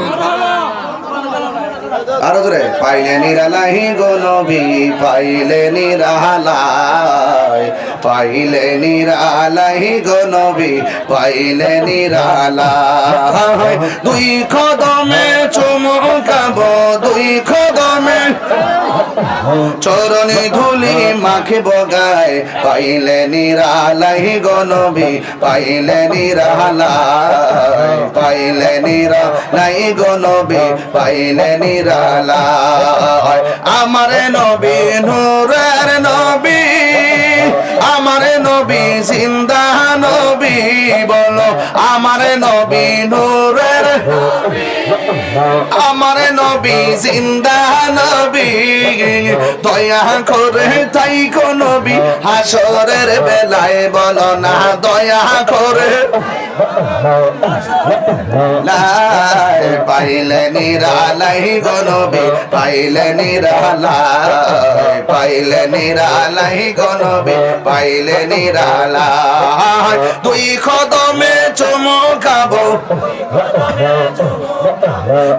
আরো জোরে। পাইলে নিরালাহি গো নবী, পাইলে নিরালাই, পাইলে নিরালাহি গো নবী, পাইলে নিরালাই। দুই কদমে চুমুকাবো, দুই কদমে চরণে ধুলি মাখিব গায়, পাইলে নিরালাহি গো নবী, পাইলে নিরালাই, পাইলে নিরালাই গো নবী, পাইলে নিরালাই। আমার নবী নূরের নবী, আমার নবী জিন্দা নবী, বলো আমার নবী নূরের, আমার নবী জিন্দা নবী, দয়া করে তাই কো নবী হাসরের বেলায়, বলো না দয়া করে। লাই পাইলে নিরালাই গো নবী, পাইলে নিরালাই, পাইলে নিরালাই গো নবী, পাইলে নিরালাই। দুই কদমে চুমুকাবো,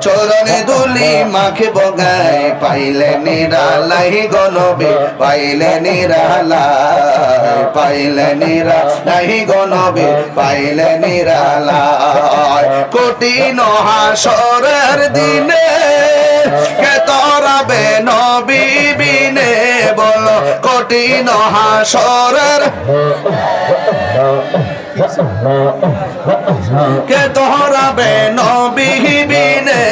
চরণে ধুলি মাখিব গায়, পাইলে নিরালাই গো নবী, পাইলে নিরালাই, পাইলে নিরালাই গো নবী, পাইলে নিরালাই। কঠিন হাসরের দিনে কে তরাবে নবী বিনে, বলো কঠিন হাসরের কে তরাবে নবী বিনে,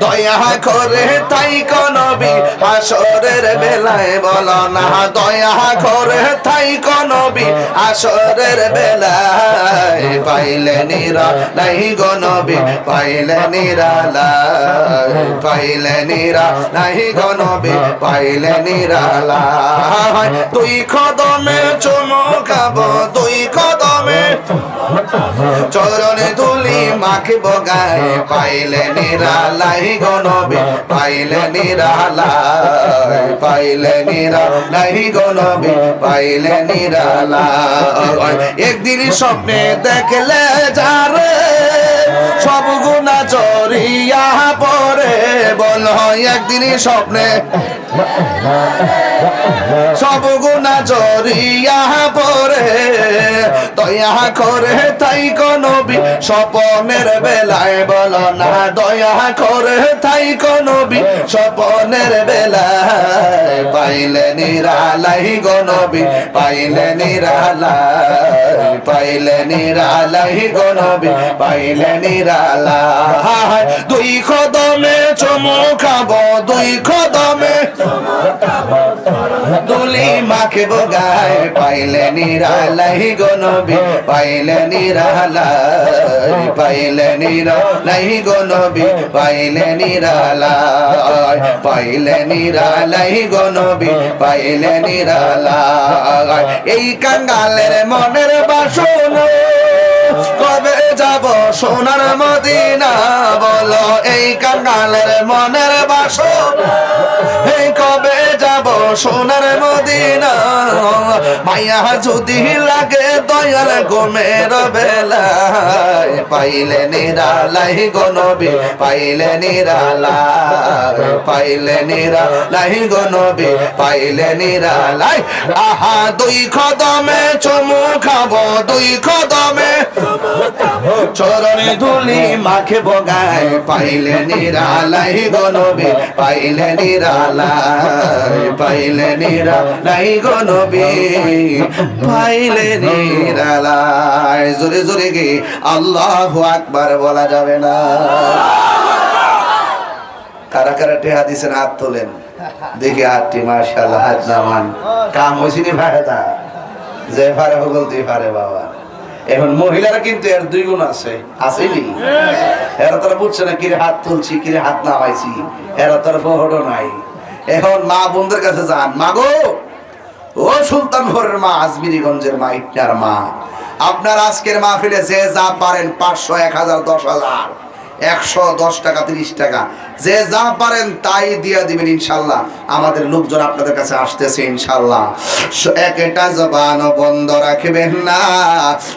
দয়া করে তাই কো নবী হাসরের বেলায়, বলো না দয়া করে তাই কো নবী হাসরের বেলায়। পাইলে নিরালাই গো নবী, পাইলে নিরালাই, পাইলে নিরালাই গো নবী, পাইলে নিরালাই। দুই কদমে চুমুকাবো, দুই কদমে চরণে ধুলি মাখিব গায়, পাইলে নিরালাই গো নবী, পাইলে নিরালাই, পাইলে নিরালাই গো নবী, পাইলে নিরালাই। একদিন স্বপ্নে দেখলে যারে সব গুনাহ জড়িয়া পড়ে, বলো একদিন স্বপ্নে সব গুনাহ জড়িয়া পড়ে, দয়া করে তাই কো নবী স্বপনের বেলায়, বলো না দয়া করে তাই কো নবী স্বপনের বেলায়। পাইলে নিরালাই গো নবী, পাইলে নিরালাই, পাইলে নিরালাই গো নবী, পাইলে নিরালাই। দুই কদমে চুমুকাবো, দুই কদমে দুলি মাখিব গায়, পাইলে নিরালাই গো নবী, পাইলে নিরালাই, পাইলে নিরালাই গো নবী, পাইলে নিরালাই, পাইলে নিরালাই গো নবী, পাইলে নিরালাই। এই কাঙ্গালের মনের বাসনা কবে যাব সোনার মদিনা, বলো এই কাঙ্গালের মনের বাসনা এই কবে যাব যাব সোনার মদিনা মায়া যদি লাগে দয়াল ঘুমের বেলায় পাইলে নিরালাই গো নবী পাইলে নিরালাই পাইলে নিরালাই গো নবী পাইলে নিরালাই আহা দুই কদমে চুমু খাবো দুই কদমে চরণে ধুলি মাখে বগায় পাইলে নিরালাই গো নবী পাইলে নিরালাই পাইলে নিরালাই গো নবী পাইলে নিরালাই জোরে জোরে গে আল্লাহু আকবার বলা যাবে না কারা কারা টেহা দিছেন হাত তোলেন দেখি হাতটি মাশাআল্লাহ হাত নামান কাম হইছিনি ভাইটা যে পারে বলতে পারে বাবা এখন মহিলারা কিন্তু এর দুই গুণ আছে আসেনি এরা তারা বুঝছে না কিরে হাত তুলছি কিরে হাত নামাইছি এরা তার বহরও নাই এখন মা বোনদের কাছে যান মা গো ও সুলতানপুরের মা আজমিরিগঞ্জের মা ইটনার মা আপনার আজকের মাহফিলে যে যা পারেন 500 1000 10000 110 টাকা 30 টাকা যে যা পারেন তাই দিয়ে দিবেন ইনশাআল্লাহ আমাদের লোকজন আপনাদের কাছে আসতেছে ইনশাআল্লাহ একটা জবান বন্ধ রাখবেন না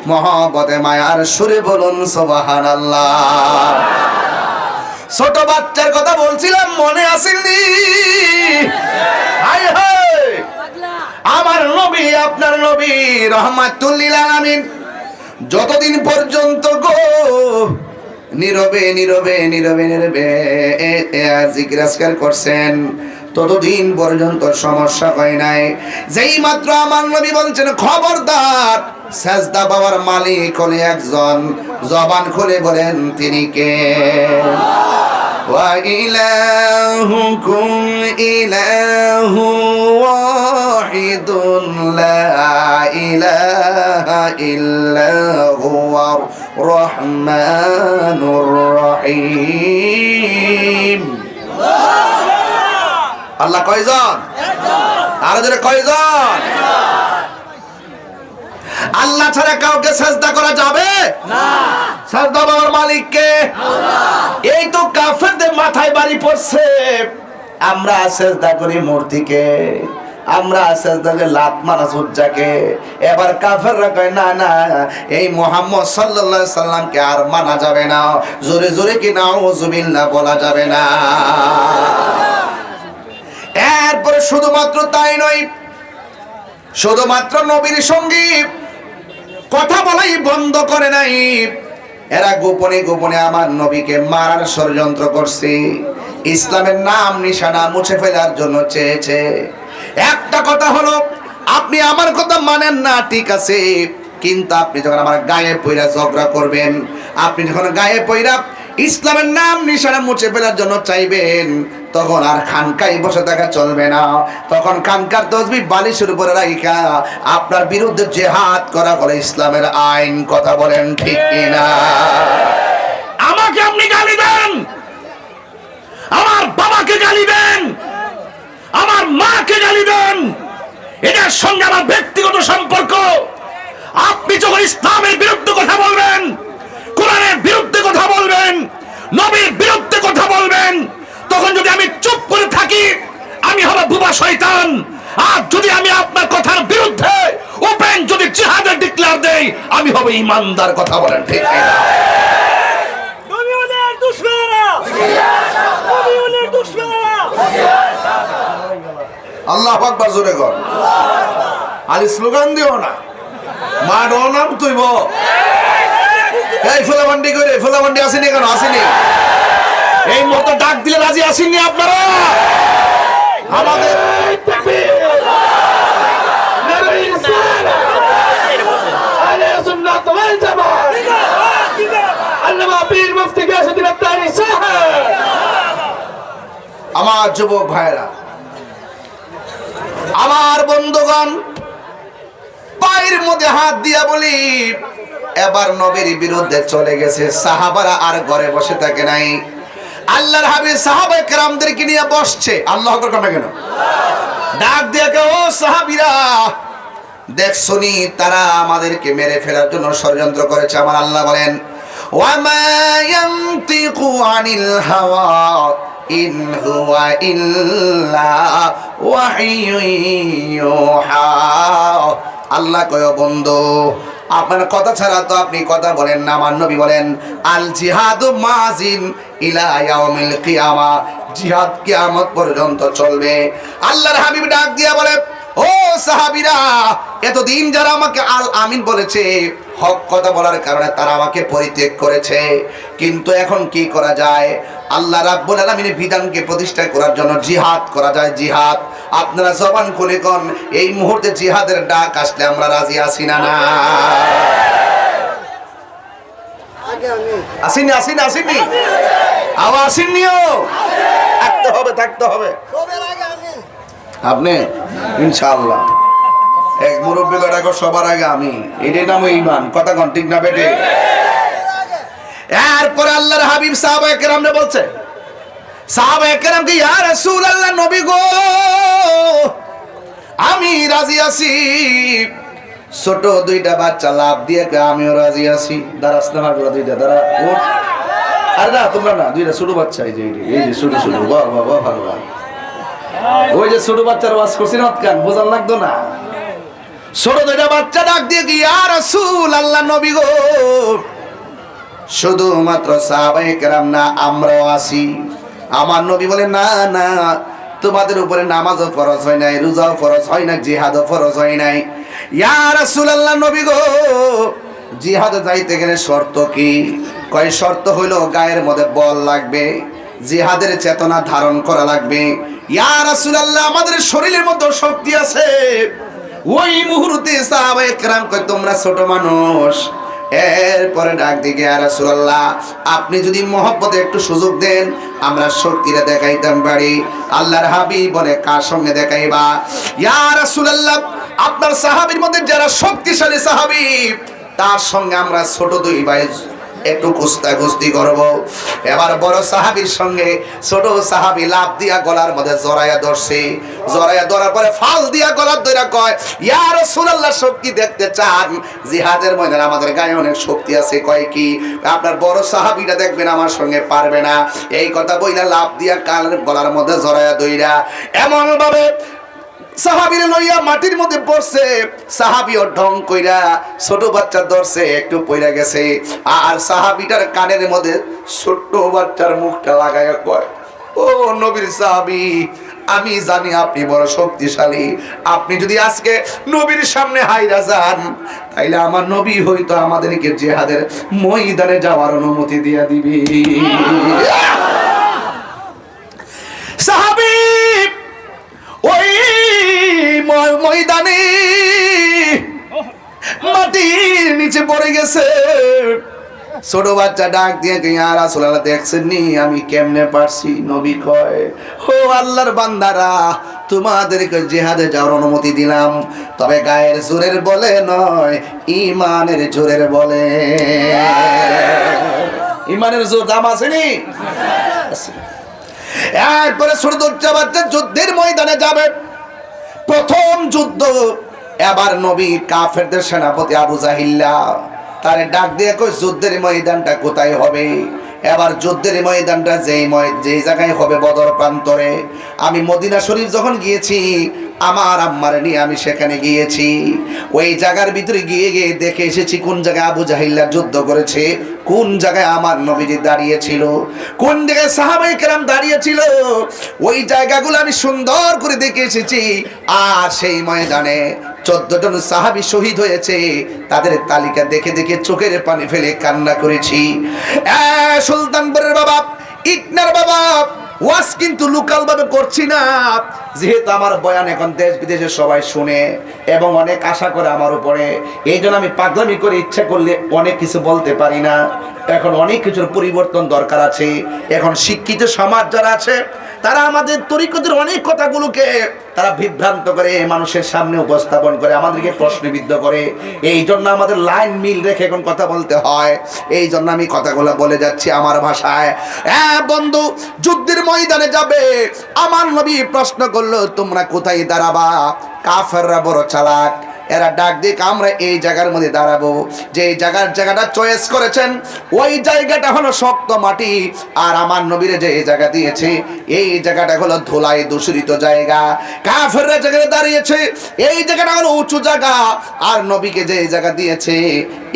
মহব্বতে মায়ার সুরে বলুন সুবহানাল্লাহ ছোট বাচ্চার কথা বলছিলাম মনে আসেনি হায় হায় আমার নবী আপনার নবী রহমাতুল লিল আলামিন যতদিন পর্যন্ত গো নীরবে নীরবে নীরবে নীরবে জিকির আজকার করছেন ততদিন পর্যন্ত সমস্যা হয় নাই যেই মাত্র আমার নবী বলছেন খবরদার সাজদা পাওয়ার মালিক হলে একজন জবান খুলে বলেন তিনি কে ওয়া ইলাহুকুম ইলাহু ওয়াহিদুন লা ইলাহা ইল্লা হুয়ার রহমানুর রহিম আল্লাহ কয়জন আর যারা কয়জন আল্লাহ ছাড়া কাউকে সাজদা করা যাবে না সাজদা পাওয়ার মালিক কে আল্লাহ এই তো কাফেরদের মাথায় বাড়ি পড়ছে আমরা সাজদা করি মূর্তিকে আমরা সাজদা করি লাত মারা সূর্যকে এবার কাফেররা কয় না না এই মুহাম্মদ সাল্লাল্লাহু আলাইহি সাল্লামকে আর মানা যাবে না জোরে জোরে কি নাউযুবিল্লাহ বলা যাবে না এরপরে শুধুমাত্র তাই নয় শুধুমাত্র নবীর সঙ্গে কথা বলাই বন্ধ করে নাই এরা গোপনে গোপনে আমার নবীকে মারার ষড়যন্ত্র করছে ইসলামের নাম নিশানা মুছে ফেলার জন্য চেয়েছে একটা কথা হলো আপনি আমার কথা মানেন না ঠিক আছে কিন্তু আপনি যখন আমার গায়ে পইরা ঝগড়া করবেন আপনি যখন গায়ে পইরা ইসলামের নাম নিশানা মুছে ফেলার জন্য চাইবেন তখন আর খানকায় বসে থাকা চলবে না তখন খানকার তসবিহ বালিশের উপরে রাখা আপনার বিরুদ্ধে জিহাদ করা বলে ইসলামের আইন কথা বলেন ঠিক কিনা আমাকে আপনি গালি দেন আমার বাবাকে গালি দেন আমার মাকে গালি দেন এটার সঙ্গে আমার ব্যক্তিগত সম্পর্ক আপনি যখন ইসলামের বিরুদ্ধে কথা বলবেন কোরআনের বিরুদ্ধে কথা বলবেন নবীর বিরুদ্ধে কথা বলবেন তখন যদি আমি চুপ করে থাকি আমি হব বুবা শয়তান আর যদি আমি আপনার কথার বিরুদ্ধে ওপেন যদি জিহাদের ডিক্লেয়ার দেই আমি হব ঈমানদার কথা বলেন ঠিক কিনা নবীর দুশমনেরা নবীর দুশমনেরা আল্লাহু আকবার জোরে কর আলী স্লোগান দিও না মা নাম তুইব এই ফুলাবান্ডি করে ফুলাবান্ডি আসেনি কেন আসেনি এই মতো ডাক দিলে রাজি আসেননি আপনারা আমাদের আমার যুবক ভাইরা আমার বন্ধুগণ পায়ের মধ্যে হাত দিয়া বলি এবার নবীর বিরুদ্ধে চলে গেছে সাহাবারা আর ঘরে বসে থাকে নাই আল্লাহর হাবিব সাহাবায়ে কেরামদেরকে নিয়ে বসছে আল্লাহু আকবার কথা কেন ডাক দিয়ে কে ও সাহাবীরা দেখছনি তারা আমাদেরকে মেরে ফেলার জন্য ষড়যন্ত্র করেছে আমার আল্লাহ বলেন ওয়া মা ইয়ানতিকু আনিল হাওয়া ইন হুয়া ইল্লা ওয়াহয়ুন ইউহা। আল্লাহ কয় বন্ধু আপনার কথা ছাড়া তো আপনি কথা বলেন না। আমার নবী বলেন আল জিহাদু মাজিন ইলা ইয়াউমিল কিয়ামা, জিহাদ কিয়ামত পর্যন্ত চলবে। আল্লাহর হাবিব ডাক দিয়া বলে, ও সাহাবীরা, এতদিন যারা আমাকে আল আমিন বলেছে, হক কথা বলার কারণে তারা আমাকে পরিত্যাগ করেছে, কিন্তু এখন কি করা যায়? আল্লাহ রাব্বুল আলামিনের বিধানকে প্রতিষ্ঠা করার জন্য জিহাদ করা যায়। জিহাদ আপনারা জবান খুলে কোন, এই মুহূর্তে জিহাদের ডাক আসলে আমরা রাজি আছি না? না আসেনি? আসেনি? আসেনি? আওয়াজ আসেননিও? থাকতে হবে, থাকতে হবে। আপনি ইনশাআল্লাহ এক মুরব্বী বেটাকে সবার আগে আমি, এটাই নাম ঈমান। কথা কোন ঠিক না বেটে? এরপরে আল্লাহর হাবিব সাহাবায়ে কেরামরে বলছে, সাহাবায়ে কেরামকে, ইয়া রাসূলুল্লাহ, নবী গো আমি রাজি আছি। ছোট দুইটা বাচ্চা লাভ দিয়ে আমিও রাজি আছি। দাঁড়াস না মাগুরা, দুইটা দাঁড়া, ওঠ। আর না তোমরা না, দুইটা ছোট বাচ্চা, এই যে ছোট ছোট, বাহ বাহ বাহ বাহ। ওই যে ছোট বাচ্চার ওয়াজ করছি না, কান বোঝার লাগতো না। ছোট দুইটা বাচ্চা ডাক দিয়ে কি, ইয়া রাসূলুল্লাহ, নবী গো শুধুমাত্র সাহাবায়ে কেরাম না, আমরাও আছি। আমার নবী বলে, না না, তোমাদের উপরে নামাজও ফরজ হয় নাই, রোজাও ফরজ হয় না, জিহাদও ফরজ হয় নাই। ইয়া রাসূলুল্লাহ, নবী গো জিহাদে যাইতে গেলে শর্ত কি? কয় শর্ত হইলো গায়ের মধ্যে বল লাগবে, জিহাদের চেতনা ধারণ করা লাগবে। ইয়া রাসূলুল্লাহ, আমাদের শরীরের মধ্যে শক্তি আছে। ওই মুহূর্তে সাহাবায়ে কেরাম কয়, তোমরা ছোট মানুষ। এরপরে ডাক দিকে, ইয়া রাসূলুল্লাহ, আপনি যদি মহব্বতে একটু সুযোগ দেন আমরা শক্তিটা দেখাইতাম পারি। আল্লাহর হাবিব বলে, কার সঙ্গে দেখাইবা? ইয়া রাসূলুল্লাহ, আপনার সাহাবীর মধ্যে যারা শক্তিশালী সাহাবী তার সঙ্গে আমরা ছোট দুই ভাই একটু কুস্তাকুস্তি করব। এবার বড় সাহাবীর সঙ্গে ছোট সাহাবী লাভ দিয়া গলার মধ্যে জড়াইয়া ধরছে। জড়াইয়া ধরার পরে ফাল দিয়া গলার ধরে কয়, ইয়া রাসূলুল্লাহ, শক্তি দেখতে চান? জিহাদের ময়দানে আমাদের গায়ে অনেক শক্তি আছে। কয় কি? আপনার বড় সাহাবীটা দেখবেন আমার সঙ্গে পারবে না। এই কথা বইলা লাভ দিয়া কালের গলার মধ্যে জড়াইয়া ধইরা এমন ভাবে সাহাবীরে লইয়া মাটির মধ্যে পড়ছে। সাহাবীও ঢং কইরা ছোট বাচ্চা ধরছে, একটু পইরা গেছে। আর সাহাবীটার কানের মধ্যে ছোট বাচ্চার মুখটা লাগাইয়া কয়, ও নবীর সাহাবী, আমি জানি আপনি বড় শক্তিশালী। আপনি যদি আজকে নবীর সামনে হাইরা যান, তাইলে আমার নবী হয়তো আমাদেরকে জিহাদের ময়দানে যাওয়ার অনুমতি দিয়া দিবে। সাহাবী ওই ময়দানে মাটির নিচে পড়ে গেছে। ছোট বাচ্চা ডাক দিয়ে, ইয়া রাসূলুল্লাহ, দেখছেন নি আমি কেমনে পারছি? নবী কয়, ও আল্লাহর বান্দারা, তোমাদেরকে জিহাদে যাওয়ার অনুমতি দিলাম, তবে গায়ের জোরের বলে নয়, ঈমানের জোরের বলে। ঈমানের জোর দাম আছে নি? এরপরে ছোট বাচ্চা যুদ্ধের ময়দানে যাবে। প্রথম যুদ্ধ। এবার নবী কাফেরদের সেনাপতি আবু জাহিল্লা তারে ডাক দিয়ে কই, যুদ্ধের ময়দানটা কোথায় হবে? এবার যুদ্ধের ময়দানটা যেই জায়গায় হবে বদর প্রান্তরে। আমি মদিনা শরীফ যখন গিয়েছি, আমার আম্মার নিয়ে আমি সেখানে গিয়েছি। ওই জায়গার ভিতরে গিয়ে গিয়ে দেখে এসেছি কোন জায়গায় আবু জাহিল্লা যুদ্ধ করেছে, কোন জায়গায় আমার নবীজি দাঁড়িয়েছিল, কোন জায়গায় সাহাবায়ে কেরাম দাঁড়িয়েছিল। ওই জায়গাগুলো আমি সুন্দর করে দেখে এসেছি। আর সেই ময়দানে 14 জন সাহাবী শহীদ হয়েছে, তাদের তালিকা দেখে দেখে চোখের পানি ফেলে কান্না করেছি। সুলতানপুরের বাবা, ইটনার বাবা, ওয়াজ কিন্তু লোকাল ভাবে করছি না, যেহেতু আমার বয়ান এখন দেশ বিদেশে সবাই শুনে এবং অনেক আশা করে আমার উপরে। এই জন্য আমি পাগলামি করে ইচ্ছা করলে অনেক কিছু বলতে পারি না। এখন অনেক কিছুর পরিবর্তন দরকার আছে। এখন শিক্ষিত সমাজ যারা আছে, তারা আমাদের তরিকতের অনেক কথাগুলোকে তারা বিভ্রান্ত করে মানুষের সামনে উপস্থাপন করে, আমাদেরকে প্রশ্নবিদ্ধ করে। এই জন্য আমাদের লাইন মিল রেখে এখন কথা বলতে হয়। এই জন্য আমি কথাগুলো বলে যাচ্ছি আমার ভাষায়। বন্ধু, যুদ্ধের ময়দানে যাবে। আমার নবী প্রশ্ন করলো, তোমরা কোথায় দাঁড়াবা? কাফেররা বড় চালাক, এরা ডাক দিয়ে আমরা এই জায়গার মধ্যে দাঁড়াবো। যে জায়গাটা চয়েস করেছেন ওই জায়গাটা হলো শক্ত মাটি, আর আমার নবীর যে জায়গা দিয়েছে এই জায়গাটা হলো ধুলায় দূষিত জায়গা। কাফেররা যেখানে দাঁড়িয়েছে এই জায়গাটা হলো উঁচু জায়গা, আর নবীকে যে জায়গা দিয়েছে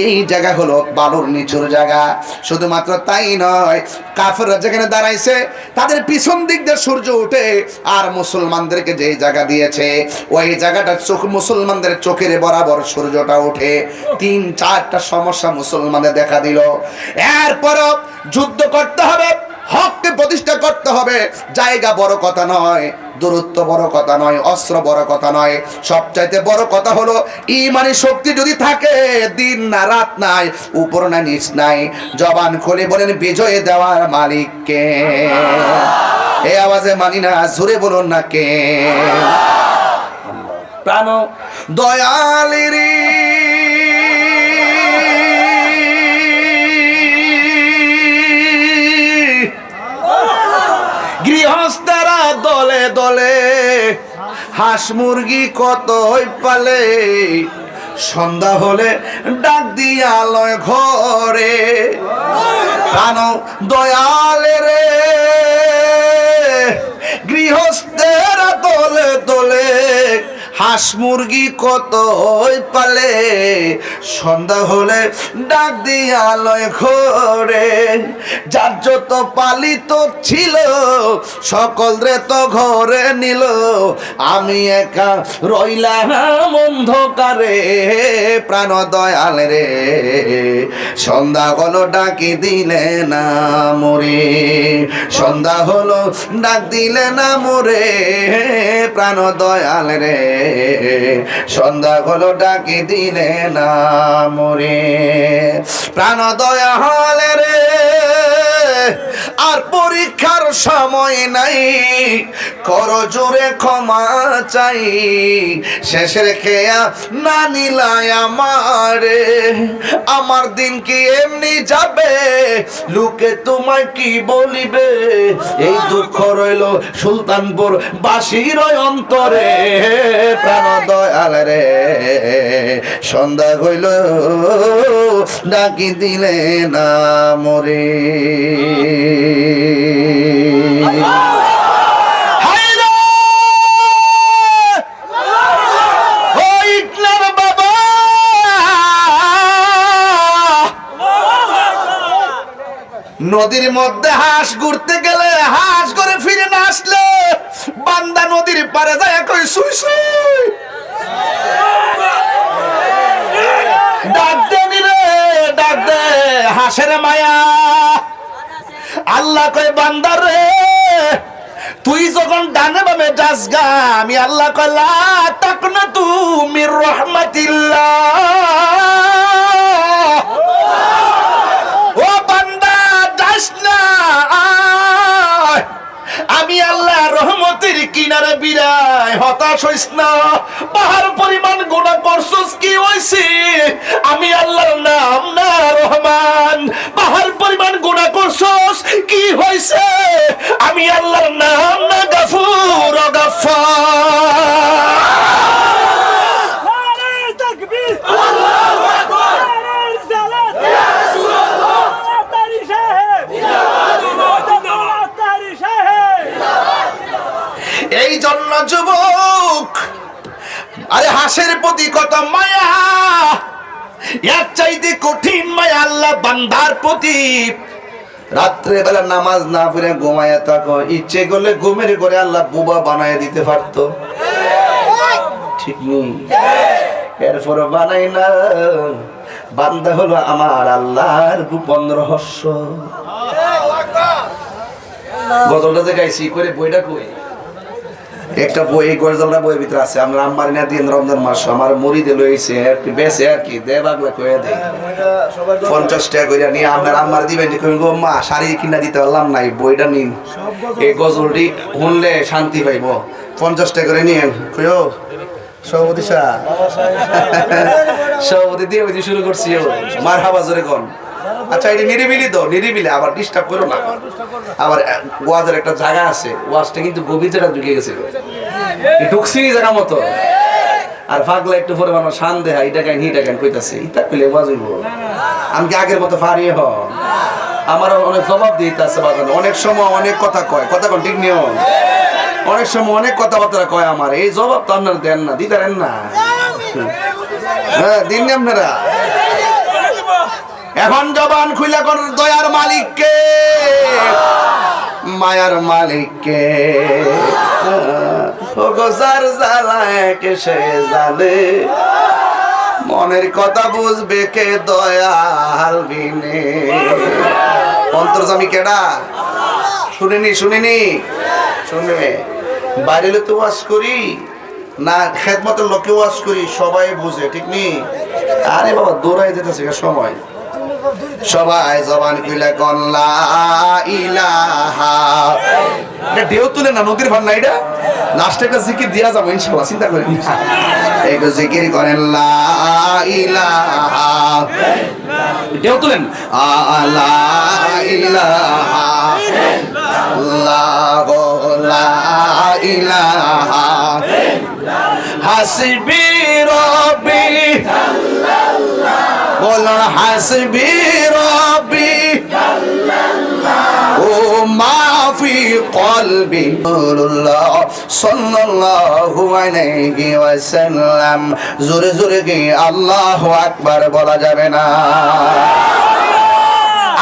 এই জায়গা হলো বালুর নিচুর জায়গা। শুধুমাত্র তাই নয়, কাফেররা যেখানে দাঁড়াইছে তাদের পিছন দিক দিয়ে সূর্য ওঠে, আর মুসলমানদেরকে যে জায়গা দিয়েছে ওই জায়গাটা মুসলমানদের চোখের বরাবর সূর্যটা ওঠে। 3-4টা সমস্যা মুসলমানদের দেখা দিল। এরপরও যুদ্ধ করতে হবে, হককে প্রতিষ্ঠা করতে হবে। জায়গা বড় কথা নয়, দূরত্ব বড় কথা নয়, অস্ত্র বড় কথা নয়, সবচাইতে বড় কথা হলো ঈমানি শক্তি যদি থাকে, দিন না রাত নাই, উপর না নিচ নাই, জবান খুলে বলেন বিজয় দেওয়ার মালিক কে? এই আওয়াজে মানি না, জোরে বলুন না কে? প্রাণ দয়ালেরি গৃহস্থরা দলে দলে হাঁস মুরগি কতই পালে, সন্ধ্যা হলে ডাক দিয়া লয় ঘরে। প্রাণ দয়ালে রে গৃহস্থেরা দলে দলে হাঁস মুরগি কতই পালে, সন্ধ্যা হলে ডাক দিয়া লয় ঘরে। যার যত পালিত ছিল সকল রে তো ঘরে নিল, আমি একা রইলাম অন্ধকারে। প্রাণ দয়াল রে সন্ধ্যা হলো ডাকি দিলে না মোরে, সন্ধ্যা হলো ডাক দিলে না মোরে। প্রাণ দয়াল রে সন্ধ্যা হলো ডাকি দিলে না মোরে। প্রাণ দয়াল রে আর পরীক্ষার সময় নাই, করো জোরে ক্ষমা চাই, শেষের খেয়া না নিলাই আমারে। আমার দিন কি এমনি যাবে, লোকে তোমায় কি বলিবে, এই দুঃখ রইল সুলতানপুর বাসীর অন্তরে। প্রাণ দয়াল রে সন্ধ্যা হইল ডাকি দিলে না মোরে। নদীর মধ্যে হাঁস ঘুরতে গেলে হাঁস করে ফিরে না আসলে বান্দা নদীর পারে যায় কই সুই সুই ডাক দে নিরে ডাক দে হাঁসের মায়া। আল্লাহ কয় বান্দা রে তুই যখন ডানে বামে যাস গা, আমি আল্লাহ কয় লা তাকনাতু মির রাহমাতিল্লাহ, ও বান্দা যাস না, আমি আল্লাহ রহমতের কিনারে বিরায়, হতাশ হইস না। পাহাড় পরিমাণ গুনাহ করছস কি হইছে, আমি আল্লাহর নাম না রহমান। পাহাড় পরিমাণ গুনাহ করছস কি হইছে, আমি আল্লাহর নাম না গফুর ও গফফার। এই জন্য যুবক, আরে হাঁসের প্রতি কত মায়া, এর চাইতে কঠিন মায়া আল্লাহ বান্দার প্রতি। রাত্রে বেলা নামাজ না পড়ে ঘুমায়া থাকো, ইচ্ছে করলে ঘুমের করে আল্লাহ বুবা বানায় দিতে পারতো, ঠিক নেই? এরপরে বানাই না। বান্দা হলো আমার আল্লাহর গোপন রহস্য। গজলটা যে গাইছি করে বইটা কই, একটা বই এই গজলটা বইয়ের ভিতরে আছে। আমরা আম্মার না দিন রমজান মাস আমার মুড়িদে লইছে একটু বেশি আর কি দে বাগলা কইয়া দেই 50 টাকা কইরা নিয়ে আপনার আম্মার দিবেন, কই গো মা শাড়ি কিনা দিতে পারলাম না, এই বইটা নিন, এই গজলটি শুনলে শান্তি পাইব, 50 টাকা করে নিয়েন। কইও সভাপতি সাহেব সভাপতি দিয়ে ওই শুরু করছি, মারহাবা জোরে কোন। আচ্ছা এটা নিরিবিলি তো, নিরিবিলি আবার ডিস্টার্ব করো না। আবার ওয়াজের একটা জায়গা আছে, ওয়াজটা কিন্তু গভীর জায়গা ঢুকে গেছে, ঢুকছি জায়গা মতো। আর পাগলা একটু পরে আমার শান দেহা এটা কেন হিটা কেন কইতাছে ইটা কইলে বাজইব। আমি কি আগের মতো ফারি হ? আমার অনেক জবাব দিতে আছে বাজান। অনেক সময় অনেক কথা কয়, কথা কোন ঠিক নিও। অনেক সময় অনেক কথাবার্তা কয় আমার, এই জবাব তো আপনারা দেন না, দিতারেন না। হ্যাঁ দিন আপনারা। এখন জবান খুইলা কোন দয়ার মালিককে, মায়ার মালিককে যার জ্বালায় কে সে জানে, মনের কথা বুঝবে কে দয়াল বিনে। অন্তর্জামী কেডা? শুনিনি শুনিনি শুনবে। বাইরে তো ওয়াজ করি না, খেদমতের লোকে ওয়াজ করি, সবাই বুঝে ঠিক নি। আরে বাবা দৌড়াই যেতেছে সময়। সবাই জবান খুলে কোন লা ইলাহা, এটা ঢেউ তুলে না, নদীর ভার না, এটা লাস্টে একটা জিকির দিয়া যাবো ইনশাআল্লাহ, চিন্তা করেন না। একটু জিকির করেন লা ইলাহা, ঢেউ তুলেন লা ইলাহা লা ইলাহা হাসবি রব্বি, বলুন হাসবি রব্বি ও মাফি কলবি রাসূলুল্লাহ সাল্লাল্লাহু আলাইহি ওয়াসাল্লাম। জোরে জোরে কি আল্লাহু আকবার বলা যাবে না?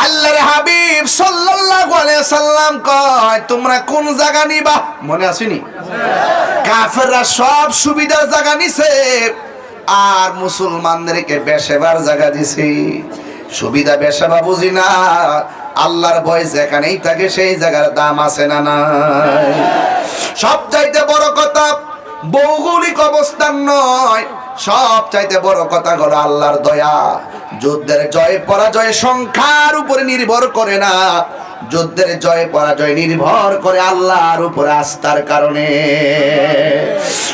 আল্লাহর হাবিব সাল্লাল্লাহু আলাইহি সাল্লাম কয় তোমরা কোন জায়গা নিবা? মনে আসেনি? কাফেররা সব সুবিধার জায়গা নিছে, আর মুসলমানদেরকে বেশেবার জায়গা দিছে। সুবিধা বেশেবা বুঝি না, আল্লাহর ভয় যেখানেই থাকে সেই জায়গার দাম আছে না নাই? সব চাইতে বড় কথা ভৌগোলিক অবস্থান নয়, সব চাইতে বড় কথা হলো আল্লাহর দয়া। যুদ্ধের জয় পরাজয় সংখ্যার উপরে নির্ভর করে না, যুদ্ধের জয় পরাজয় নির্ভর করে আল্লাহর উপর আস্থার কারণে।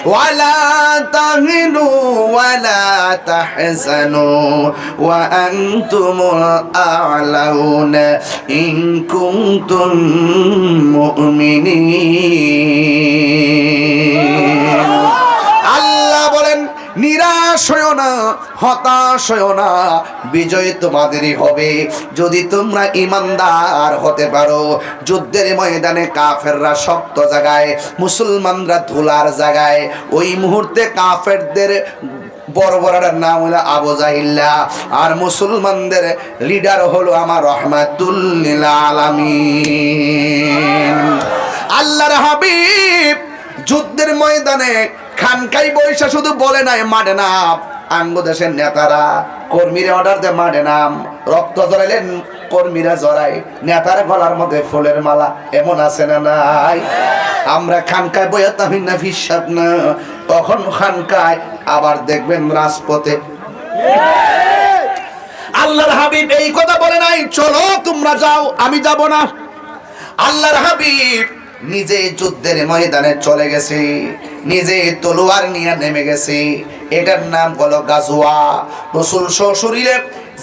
ওয়ালা তাহিনু ওয়ালা তাহজানু ওয়া আনতুমুল আ'লাউনা ইন কুনতুম মুমিনিন। আল্লাহ বলেন নিরাশ হইও না, হতাশ হইও না, বিজয় তোমাদেরই হবে যদি তোমরা ঈমানদার হতে পারো। যুদ্ধের ময়দানে কাফেররা শক্ত জায়গায়, মুসলমানরা ধুলার জায়গায়। ওই মুহূর্তে কাফেরদের বড় বড়টার নাম হলো আবু জাহিল্লা, আর মুসলমানদের লিডার হলো আমার রহমাতুল লিল আলামিন। আল্লাহর হাবিব যুদ্ধের ময়দানে খানকাই বৈশা শুধু বলে নাই মাঠে নাম, আঙ্গ দেশের নেতারা কর্মীরা অর্ডার দেয় মাঠে নাম। রক্ত জড়াইলেন কর্মীরা জড়ায়, নেতার গলার মধ্যে ফুলের মালা, এমন আছে না নাই? আমরা খানকায় বইয়া তামিন না ফিসাব না, তখন খানকায় আবার দেখবেন রাজপথে। আল্লাহর হাবিব এই কথা বলে নাই চলো তোমরা যাও আমি যাব না। আল্লাহর হাবিব নিজে যুদ্ধের ময়দানে চলে গেছে, নিজে তলোয়ার নিয়ে নেমে গেছে। এটার নাম হলো গাজওয়া। রাসূল সশরীরে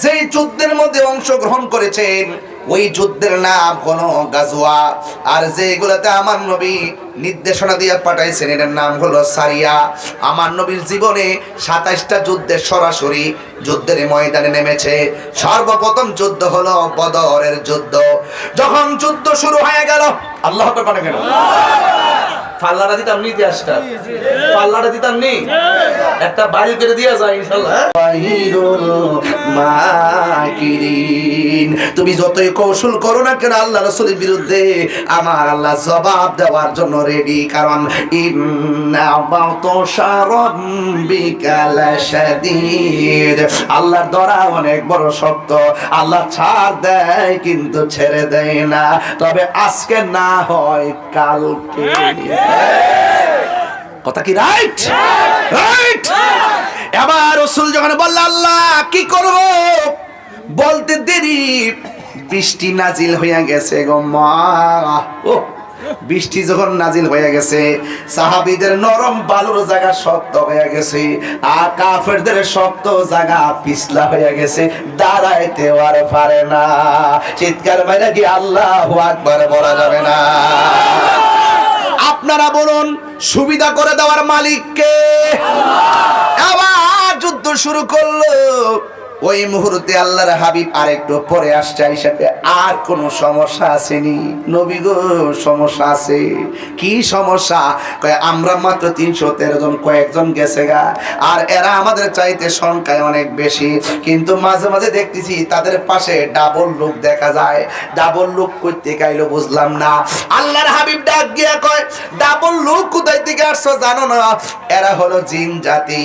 যেই যুদ্ধের মধ্যে অংশগ্রহণ করেছেন ওই যুদ্ধের নাম হলো গাজওয়া। আর যেগুলোতে আমার নবী নির্দেশনা দিয়ে পাঠাইছেন এটার নাম হলো সারিয়া। আমার নবীর জীবনে 27টা যুদ্ধে সরাসরি যুদ্ধের ময়দানে নেমেছে। সর্বপ্রথম যুদ্ধ হলো বদরের যুদ্ধ। যখন যুদ্ধ শুরু হয়ে গেল, আল্লাহ তো করে গেল, পাল্লাটা দিতাম নি, ইতিহাসটা পাল্লাটা দিতাম নি, একটা বাড়ি করে দিয়া যায় ইনশাআল্লাহ। তুমি যতই কৌশল করো না কেন আল্লাহ রাসূলের বিরুদ্ধে, আমার আল্লাহ জবাব দেওয়ার জন্য রেডি। কারণ ইন্না বাতশা রাব্বিকা লাশাদীদ, আল্লাহর ধরা অনেক বড় শক্ত। আল্লাহ ছাড় দেয় কিন্তু ছেড়ে দেয় না, তবে আজকে না হয় কালকে। কথা কি রাইট? রাইট। এবার রাসূল যখন বলল আল্লাহ কি করব, বলতে দেরি বৃষ্টি নাজিল হইয়া গেছে গো মা। ও বৃষ্টি যখন নাজিল হয়ে গেছে, সাহাবীদের নরম বালুর জায়গা শক্ত হয়ে গেছে, আর কাফেরদের শক্ত জায়গা পিছলা হয়ে গেছে, দাঁড়াইতে আর পারে না। চিৎকার মাইরা কি আল্লাহু আকবার বলা যাবে না? আপনারা বলুন সুবিধা করে দেওয়ার মালিক কে? শুরু করলো। ওই মুহূর্তে আল্লাহর হাবিব আরেকটু পরে আসছে হিসাবে, আর কোন সমস্যা আসেনি নবী গো? সমস্যা আছে। কি সমস্যা? কয় আমরা মাত্র 313 জন, কয়েকজন গেছে গা, আর এরা আমাদের চাইতে সংখ্যায় অনেক বেশি, কিন্তু মাঝে মাঝে দেখতেছি তাদের পাশে ডাবল লোক দেখা যায়। ডাবল লোক করতে গাইলো বুঝলাম না। আল্লাহর হাবিব ডাক গিয়া কয়, ডাবল লোক কোথায় থেকে আসছো জানো না? এরা হলো জিন জাতি,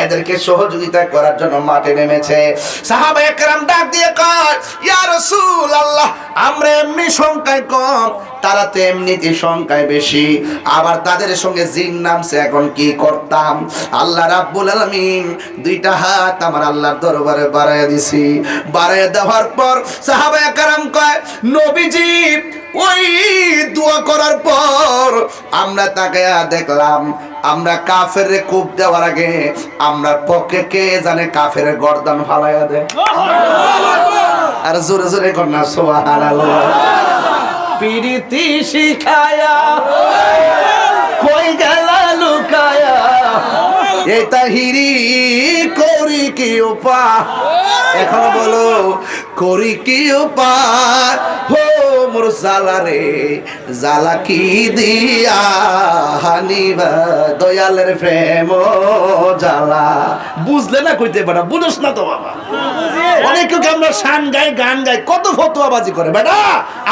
এদেরকে সহযোগিতা করার জন্য মাঠে নেমেছে। সাহাবায়ে কেরাম ডাক দিয়ে কয়, ইয়া রাসূলুল্লাহ, আমরা এমনি সংখ্যায় কম, তারা তো এমনিতে সংখ্যায় বেশি, আবার তাদের সঙ্গে জিন নামছে, এখন কি করতাম? আল্লাহ রাব্বুল আলামিন দুইটা হাত আমার আল্লাহর দরবারে বাড়াইয়া দিছি। বাড়াইয়া দেওয়ার পর সাহাবায়ে কেরাম কয়, নবীজি ওই দোয়া করার পর আমরা তাকায়া দেখলাম, আমরা কাফেরে কূপ দেওয়ার আগে আমরা পক্ষে কে জানে কাফের গর্দান ফালাইয়া দেয়। আর জোরে জোরে কন্যা সুবহানাল্লাহ। পিরিতি শিখায়া কই গেলা লুকায়া, এই তাহিরি করি কি উপায়? এখন বলো করি কি উপায়? হো মোর জালা রে, জালা কি দিয়া হানিবা, দয়ালের প্রেম জালা। বুঝলে না কইতে পারা, বুঝোস না তো বাবা। অনেকে আমরা শান গাই, গান গাই, কত ফতোয়াবাজি করে। বেটা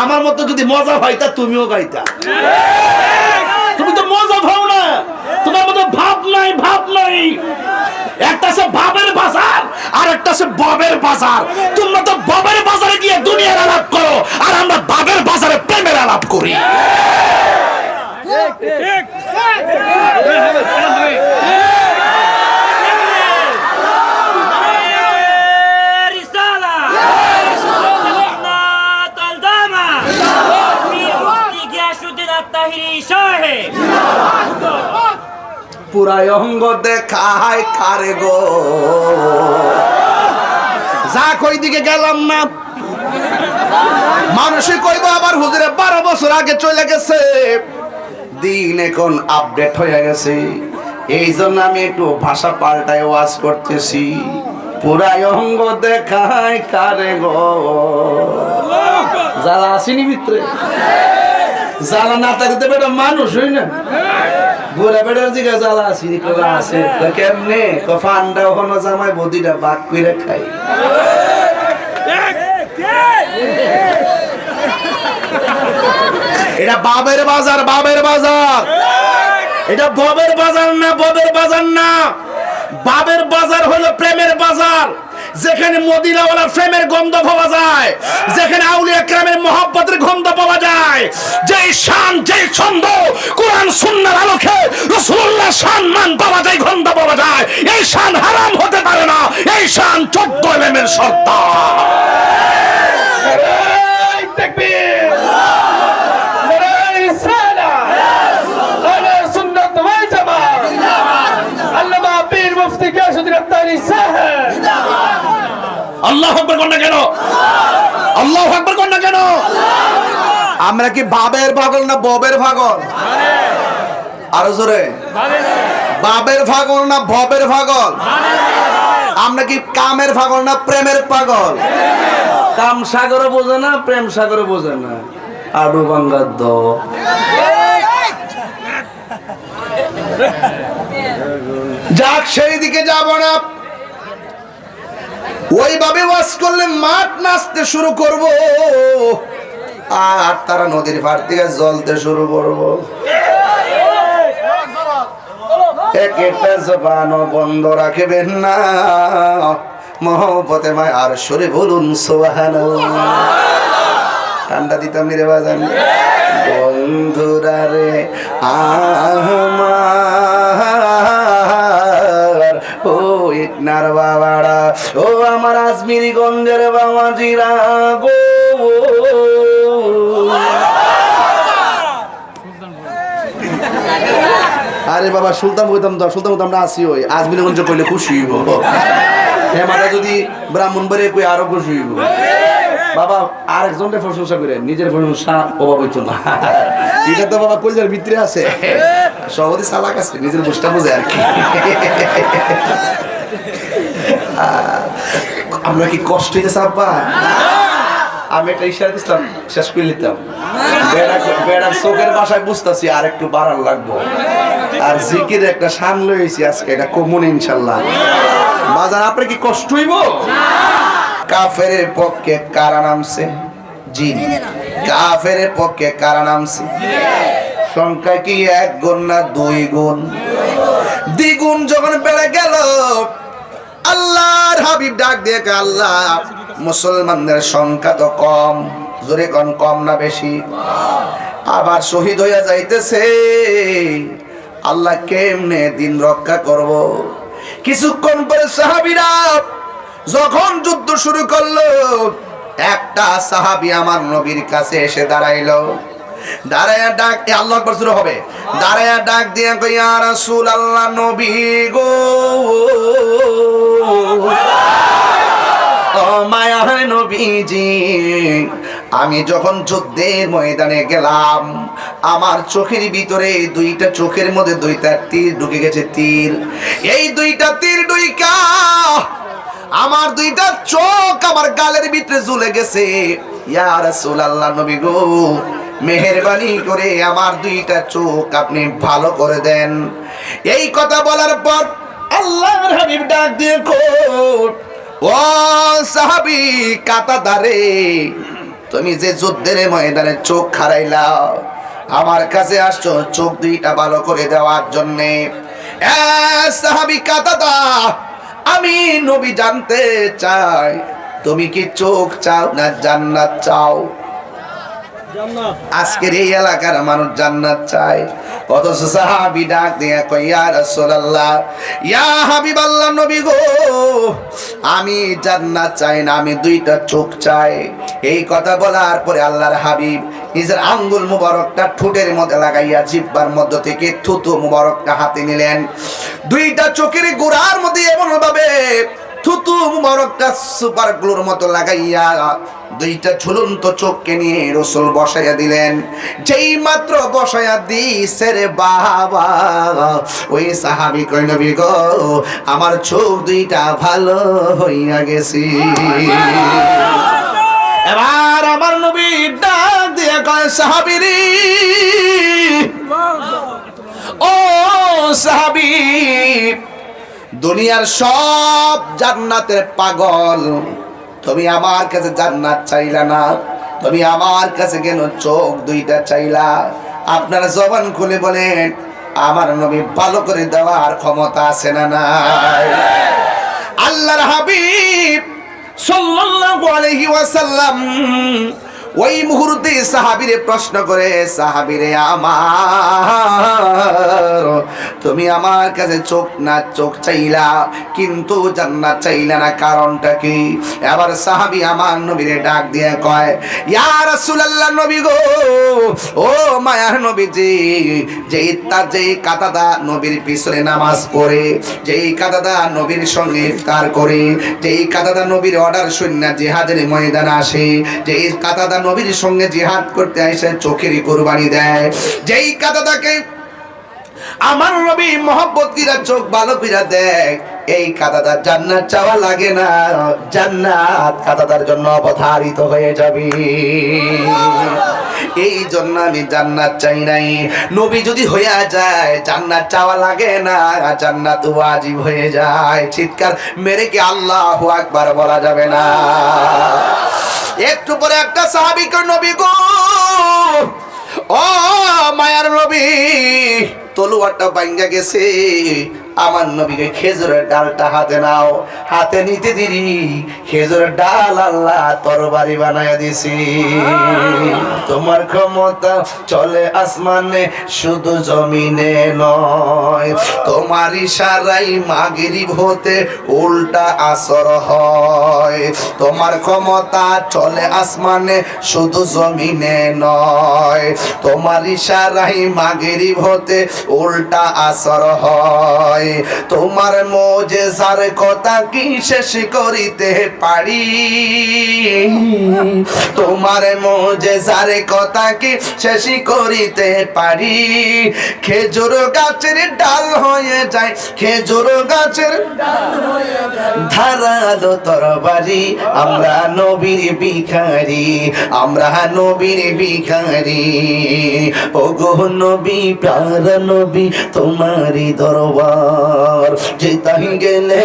আমার মতো যদি মজা হইতা তুমিও গাইতা। তুমি তো মজা ভাও না, তোমার মতো ভাব নাই, ভাব নাই। একটা আছে ভাবের বাজার, আর একটা আছে ববের বাজার। তোমরা তো ববের বাজারে গিয়ে দুনিয়ার আলাপ করো, আর আমরা ভাবের বাজারে প্রেমের আলাপ করি। পুরাই অঙ্গ দেখায় কারে গো, যা কই দিকে গেলাম না। মানুষই কইব আবার হুজুরে 12 বছর আগে চলে গেছে। দিন এখন আপডেট হয়ে গেছে, এই জন্য আমি একটু ভাষা পাল্টায় ওয়াজ করতেছি। পুরাই অঙ্গ দেখায় কারে গো, যারা আসেনি ভিতরে, যারা না থাকতে বেটা মানুষ হই না। বুড়া বেটার দিকে জ্বালা আসিনি, কলা আছে কেমনে কফানটা ওখানে জামাই বদিটা বাক করে খাই। এটা বাবের বাজার, বাবের বাজার। এটা ববের বাজার না, ববের বাজার না। বাবের বাজার হলো প্রেমের বাজার, যেখানে মদিনাওয়ালার প্রেমের গন্ধ পাওয়া যায়, যেখানে আউলিয়া কেরামের মহব্বতের গন্ধ পাওয়া যায়। যেই শান, যেই ছন্দ কোরআন সুন্নাহর আলোকে রাসূলুল্লাহ সম্মান পাওয়া যায়, গন্ধ পাওয়া যায়, এই শান হারাম হতে পারে না। এই শান 14 ইলমের সর্দার। এই তাকবীর, নারায়ে সালাম, আলা সুন্নাত ওয়াল জামাত, আল্লামা পীর মুফতি কাশিদুর রহমানি সাহেব। আল্লাহু আকবার কোন না কেন? আল্লাহু আকবার কোন না কেন? আমরা কি বাবের পাগল না ববের পাগল? আরো জোরে, বাবের পাগল না ববের পাগল? আমরা কি কামের পাগল না প্রেমের পাগল? কাম সাগর বোঝে না, প্রেম সাগর বোঝে না। আডু বাঙ্গার দ যাক, সেই দিকে যাব না। ওইভাবে ওয়াজ করলে মাঠ নাচতে শুরু করব, আর তারা নদীর পাড় থেকে জ্বলতে শুরু করব। একটা জবানও বন্ধ রাখবেন না, মহব্বতে মায় আর সরে বলুন সুবহানাল্লাহ। ঠান্ডা দিতাম রে বাজান। বন্ধুরা রে আমার, ও ইটনার বাবারা, ও আমার আজমিরি গঞ্জের বাবাজিরা গো, আরে বাবা সুলতান বইতাম তো, সুলতান আমরা আসি, ওই আজমিরি গঞ্জ কইলে খুশি হইব। হ্যাঁ মাথা যদি ব্রাহ্মণবাড়ি কই আরো খুশি হইব। বাবা আরেকজনের প্রশংসা করে নিজের প্রশংসা বাবা বইতো না। এটা তো বাবা কলজার ভিতরে আছে, সভাপতি চালাক আছে, নিজের বুঝটা বোঝে আর কি। আমরা কি কষ্ট হইতেছে আব্বা? আমি একটা ইশারা দিছিলাম, শেষ করে নিতাম। বেড়ার চোখের ভাষায় বুঝতেছি আর একটু বাড়ান লাগবো। আর জিকির একটা শান লইছি আজকে, এটা কমন ইনশাল্লাহ। বাজার আপনার কি কষ্ট হইব? কাফেরের পক্ষে কারা নামছে? জিন। কাফেরের পক্ষে কারা নামছে? সংখ্যা কি 1 গুণ না 2 গুণ? দ্বিগুণ যখন বেড়ে গেল, আল্লাহর হাবিব ডাক দিয়ে আল্লাহ, মুসলমানদের সংখ্যা তো কম, জোরে কোন কম না বেশি? আবার শহীদ হইয়া যাইতেছে, আল্লাহ কেমনে দিন রক্ষা করব? কিছুক্ষণ পরে সাহাবীরা যখন যুদ্ধ শুরু করলো, একটা সাহাবী আমার নবীর কাছে এসে দাঁড়াইলো। দাঁড়ায়া ডাক, আল্লাহু আকবার শুরু হবে। দাঁড়ায়া ডাক দিয়া কই, ইয়া রাসূলুল্লাহ, নবী গো, ও মায়ার নবীজি, আমি যখন যুদ্ধের ময়দানে গেলাম, আমার চোখের ভিতরে দুইটা চোখের মধ্যে দুইটা তীর ঢুকে গেছে। তীর, এই দুইটা তীর ঢুইকা আমার দুইটা চোখ আমার গালের ভিতরে ঝুলে গেছে। ইয়া রাসূলুল্লাহ, নবী গো, মেহেরবানি করে আমার দুইটা চোখ আপনি ভালো করে দেন। এই কথা বলার পর আল্লাহর হাবিব ডাক দিয়ে কই, ও সাহাবী কাতাদারে, তুমি যে যুদ্ধের ময়দানে চোখ হারাইলা, আমার কাছে আসছো চোখ দুইটা ভালো করে দেওয়ার জন্যে। সাহাবী কাতাদা, আমি নবী জানতে চাই, তুমি কি চোখ চাও না জান্নাত চাও? আজকের এই এলাকার মানুষ জান্নাত চায়, অথচ সাহাবী ডাক দিয়ে কই, ইয়া রাসূলুল্লাহ, ইয়া হাবিবাল্লাহ, নবী গো, আমি জান্নাত চাই না, আমি দুইটা চোখ চাই। এই কথা বলার পরে আল্লাহর হাবিব নিজের আঙ্গুল মুবারকটা ঠোঁটের মধ্যে লাগাইয়া জিহ্বার মধ্য থেকে থুতু মুবারকটা হাতে নিলেন। দুইটা চোখের গোড়ার মধ্যে এমন ভাবে থুতু মুবারকটা সুপার গ্লুর মতো লাগাইয়া দুইটা ঝুলন্ত চোখকে নিয়ে রাসূল বসাইয়া দিলেন। যেই মাত্র বসাইয়া দিছে রে বাবা, ওই সাহাবী কই, নবী গো, আমার চোখ দুইটা ভালো হইয়া গেছে। এবার আমার নবী ডাক দিয়ে কয়, সাহাবীরে, ও সাহাবী, দুনিয়ার সব জান্নাতের পাগল, তুমি আমার কাছে জান্নাত চাইলা না, তুমি আমার কাছে কেন চোখ দুইটা চাইলা? আপনারা জবান খুলে বলেন, আমার নবী ভালো করে দেওয়ার ক্ষমতা আছে না নাই? আল্লাহর হাবিব সাল্লাল্লাহু আলাইহি ওয়াসাল্লাম ওই মুহূর্তে সাহাবীরে প্রশ্ন করে, সাহাবীরে আমার, তুমি আমার কাছে চোখ না চোখ চাইলা, কিন্তু জান্নাত চাইলা না, কারণটা কি? এবার সাহাবী আমার নবীরে ডাক দিয়ে কয়, ইয়া রাসূলুল্লাহ, নবী গো, ও মায়ার নবীজি, যেই কাতাদা নবীর পিছনে নামাজ পড়ে, যেই কাতাদা নবীর সঙ্গে ইফতার করে, যেই কাতাদা নবীর অর্ডার শুনে জিহাদের ময়দানে আসে, যেই কাতাদা নবীর সঙ্গে জিহাদ করতে আসে চোখের কুরবানি দেয়, যেই কাতাদাকে আমার নবী মহব্বত কিরা চোখ ভালো কিরা দেয়, এই কাতাদার জান্নাত চাওয়া লাগে না, জান্নাত কাতাদার জন্য অবধারিত হয়ে যাবে। এই জন্য আমি জান্নাত চাই নাই। নবী যদি হইয়া যায়, জান্নাত চাওয়া লাগে না, জান্নাত ওয়াজিব হয়ে যায়। চিৎকার মেরে কি আল্লাহু আকবার বলা যাবে না? একটু পরে একটা সাহাবী কয়, নবী গো, ও মায়ার নবী, তলোয়ারটা ভাঙ্গা গেছে, আমার নবীকে খেজুরের ডালটা হাতে নাও। হাতে নিতে দিরি খেজুরের ডাল আল্লাহ তরবারি বানায়া দিছি। তোমার ক্ষমতা চলে আসমানে শুধু জমিনে নয়, তোমার ইশারাই মাগরিব হতে উল্টা আসর হয়। তোমার ক্ষমতা চলে আসমানে শুধু জমিনে নয়, তোমার ইশারাই মাগরিব হতে উল্টা আসর হয়। তোমার মুজিজার কথা কি শেষ করিতে পারি, তোমার মুজিজার কথা কি শেষ করিতে পারি। খেজুর গাছের ডাল হয়ে যায়, খেজুর গাছের ডাল হয়ে যায় ধারালো তরবারি। আমরা নবীর ভিখারি, আমরা নবীর ভিখারি। ওগো নবী প্যারা নবী তোমারই দরবার, যেতাই গেলে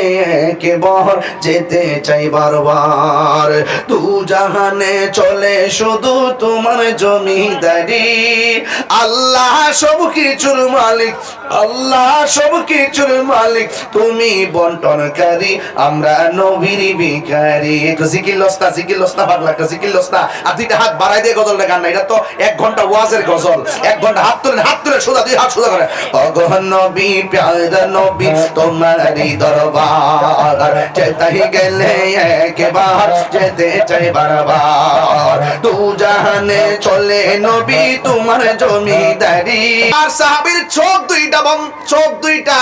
একবার যেতে চাই বারবার। তু জাহানে চলে শুধু তোমার জমিদারি। আল্লাহ সব কিছুর মালিক, আল্লাহ সব কিছুর মালিক, তুমি বন্টনকারী। আমরা নবীর ভিখারি। একটু জিকির লস্তা, জিকির লস্তা পাগলা, একটা জিকির লস্তা। আর দুইটা হাত বাড়াই দিয়ে গজলটা গান না, এটা তো 1 ঘন্টা ওয়াজের গজল। 1 ঘন্টা হাত তুলেন, হাত তুলে সোজা, 2 হাত সোজা করে। ওগো নবী প্যারা নবী তোমারই দরবার, যেতাই গেলে একবার যেতে চাই বারবার। তু জাহানে চলে নবী তোমার জমিদারি। আর সাহাবীর চোখ দুইটা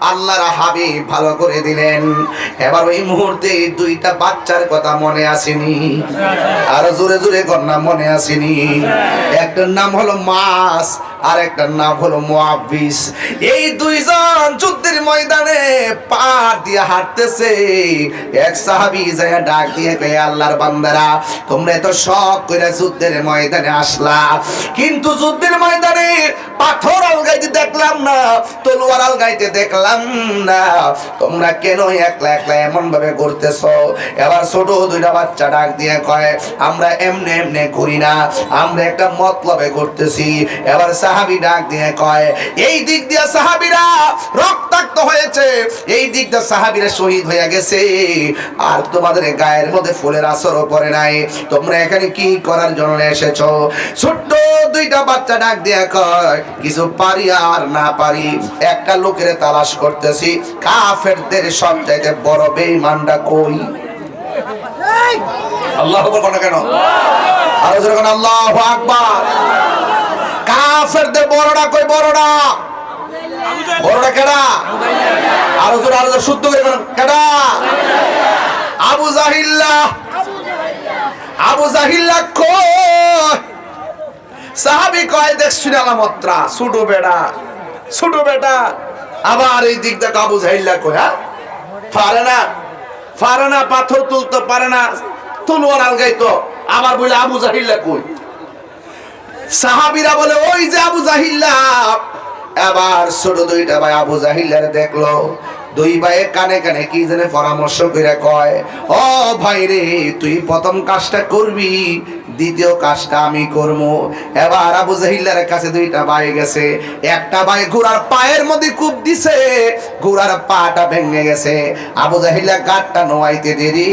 আল্লাহর হাবিব ভালো করে দিলেন। এবার ওই মুহূর্তে 2টা বাচ্চার কথা মনে আসেনি? আর জোরে জোরে কন্যা মনে আসেনি? একটার নাম হলো মাস, আর একটার নাম হলো মুআব্বিস। এই 2জন যুদ্ধের ময়দানে পা দিয়ে হাঁটতেছে। এক সাহাবী যায় ডাক দিয়ে কয়, আল্লাহর বান্দারা, তোমরা এত শখ করে যুদ্ধের ময়দানে আসলা, কিন্তু যুদ্ধের ময়দানে পাথর আলগাইতে দেখলাম না, তলোয়ার আলগাইতে দেখলাম না, তোমরা কেন একলা একলা এমন ভাবে করতেছো? এবার ছোট 2টা বাচ্চা ডাক দিয়ে কয়, আমরা এমনি এমনি করি না, আমরা একটা মতলবে করতেছি। এবার সাহাবী ডাক দিয়ে কয়, এই দিক দিয়ে সাহাবীরা রক্তাক্ত হয়েছে, এই দিক দিয়ে সাহাবীরা শহীদ হয়ে গেছে, আর তোমাদের গায়ের মধ্যে ফুলের আসরও পড়ে নাই, তোমরা এখানে কি করার জন্য এসেছো? ছোট্ট 2টা বাচ্চা ডাক দিয়ে কয়, কিছু পারি আর না পারি, একটা লোকের তালাশ করতেছি, কাফেরদের সবচাইতে বড় বেঈমানটা কই? আল্লাহু আকবার কোন কেন? আরো জোরে কোন আল্লাহু আকবার। কাফেরদের বড়টা কই? বড়টা বড়টা কেডা? আরো জোরে শুদ্ধ করে কোন কেডা? আবু জাহিল্লাহ। আবু জাহিল্লাহ কই? সাহাবী কয়, দেখছি আলামতরা, ছোট বেটা, ছোট বেটা। আবার এই দিক থেকে আবু জাহিল্লাহ কই, হ্যাঁ পারে না, পারে না, পাথর তুলতে পারে না, তলোয়ার আলগাইতো। আবার বলে আবু জাহিল্লাহ কই? সাহাবীরা বলে, ওই যে আবু জাহিল্লাহ। এবার ছোট 2টা ভাই আবু জাহিল্লাহরে দেখলো, 2 ভাইয়ে কানে কানে কি জানে পরামর্শ করে কয়, ও ভাই রে, তুই প্রথম কাজটা করবি, দ্বিতীয় কাজটা আমি করব। এবার আবু জাহিল্লার কাছে 2টা ভাই গেছে, একটা ভাই ঘোড়ার পায়ের মধ্যে কূপ দিছে, ঘোড়ার পাটা ভেঙে গেছে। আবু জাহিল্লা গাটটা নোয়াইতে দেরি,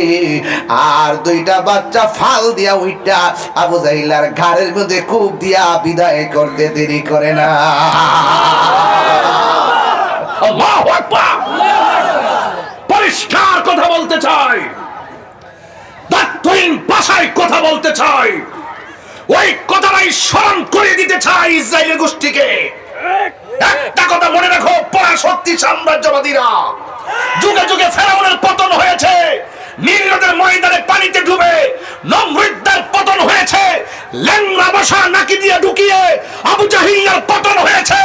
আর 2টা বাচ্চা ফাল দিয়া উইটা আবু জাহিল্লার ঘাড়ের মধ্যে কূপ দিয়া বিদায় করতে দেরি করে না। আল্লাহু আকবার। পরিষ্কার কথা বলতে চাই, দায়িত্বহীন ভাষায় কথা বলতে চাই, ওই কথাটাই স্মরণ করে দিতে চাই ইসরায়েলের গোষ্ঠীকে। একটা কথা মনে রাখো, পরাশক্তি সাম্রাজ্যবাদীরা যুগে যুগে ফেরাউনের পতন হয়েছে, নীল নদের ময়দানে পানিতে ডুবে নমরুদের পতন হয়েছে, ল্যাংড়া বসা নাকি দিয়ে ঢুকিয়ে আবু জাহিল্লার পতন হয়েছে।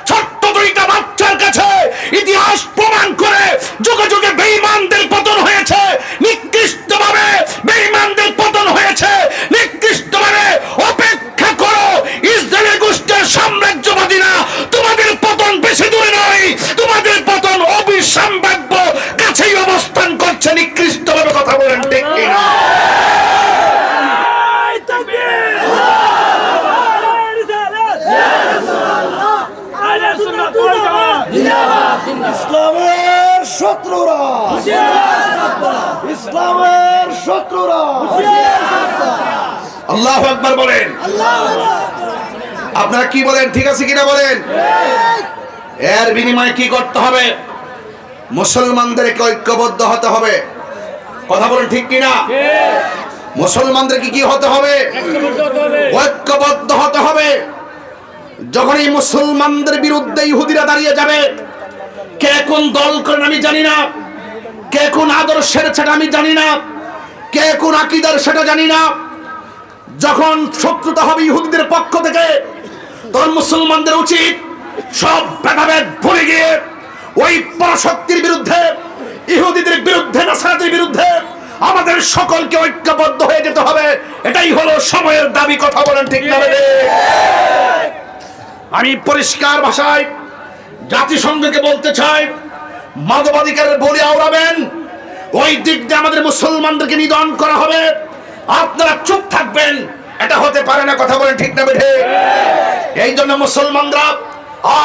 ছোট্ট 2টা বাচ্চার কাছে ইতিহাস প্রমাণ করে যুগে যুগে বেঈমানদের পতন হয়েছে, নিকৃষ্টভাবে বেঈমানদের পতন হয়েছে, নিকৃষ্টভাবে। অপেক্ষা করো, ইসরায়েলের গোষ্ঠীর সাম্রাজ্যবাদীরা, তোমাদের পতন বেশি দূরে নয়, তোমাদের পতন অবিসম্ভাব্য কাছেই অবস্থান করছে। নিকৃষ্টভাবে কথা বলেন, ঠিক কিনা? ইসলামের শত্রুরা, ইসলামের শত্রুরা, আল্লাহু আকবার বলেন। আপনারা কি বলেন, ঠিক আছে কিনা বলেন? এর বিনিময়ে কি করতে হবে? মুসলমানদেরকে ঐক্যবদ্ধ হতে হবে। কথা বলেন, ঠিক কিনা? মুসলমানদেরকে কি হতে হবে? ঐক্যবদ্ধ হতে হবে। যখন এই মুসলমানদের বিরুদ্ধে ইহুদিরা দাঁড়িয়ে যাবে, কে কোন দল করেন আমি জানি না, কে কোন আদর্শের সেটা আমি জানি না, কে কোন আকীদার সেটা জানি না। যখন শত্রুতা হবে ইহুদিদের পক্ষ থেকে, তখন মুসলমানদের উচিত সব ভেদাভেদ ভুলে গিয়ে ওই পরাশক্তির বিরুদ্ধে, ইহুদিদের বিরুদ্ধে, নাসারাদের বিরুদ্ধে আমাদের সকলকে ঐক্যবদ্ধ হয়ে যেতে হবে। এটাই হলো সময়ের দাবি। কথা বলেন ঠিক না? আমি পরিষ্কার ভাষায় জাতিসংঘকে বলতে চাই, মানবাধিকারের বলি আওড়াবেন, ওই দিক দিয়ে আমাদের মুসলমানদেরকে নিধন করা হবে, আপনারা চুপ থাকবেন, এটা হতে পারে না। কথা বলেন ঠিক না বেঠে? এই জন্য মুসলমানরা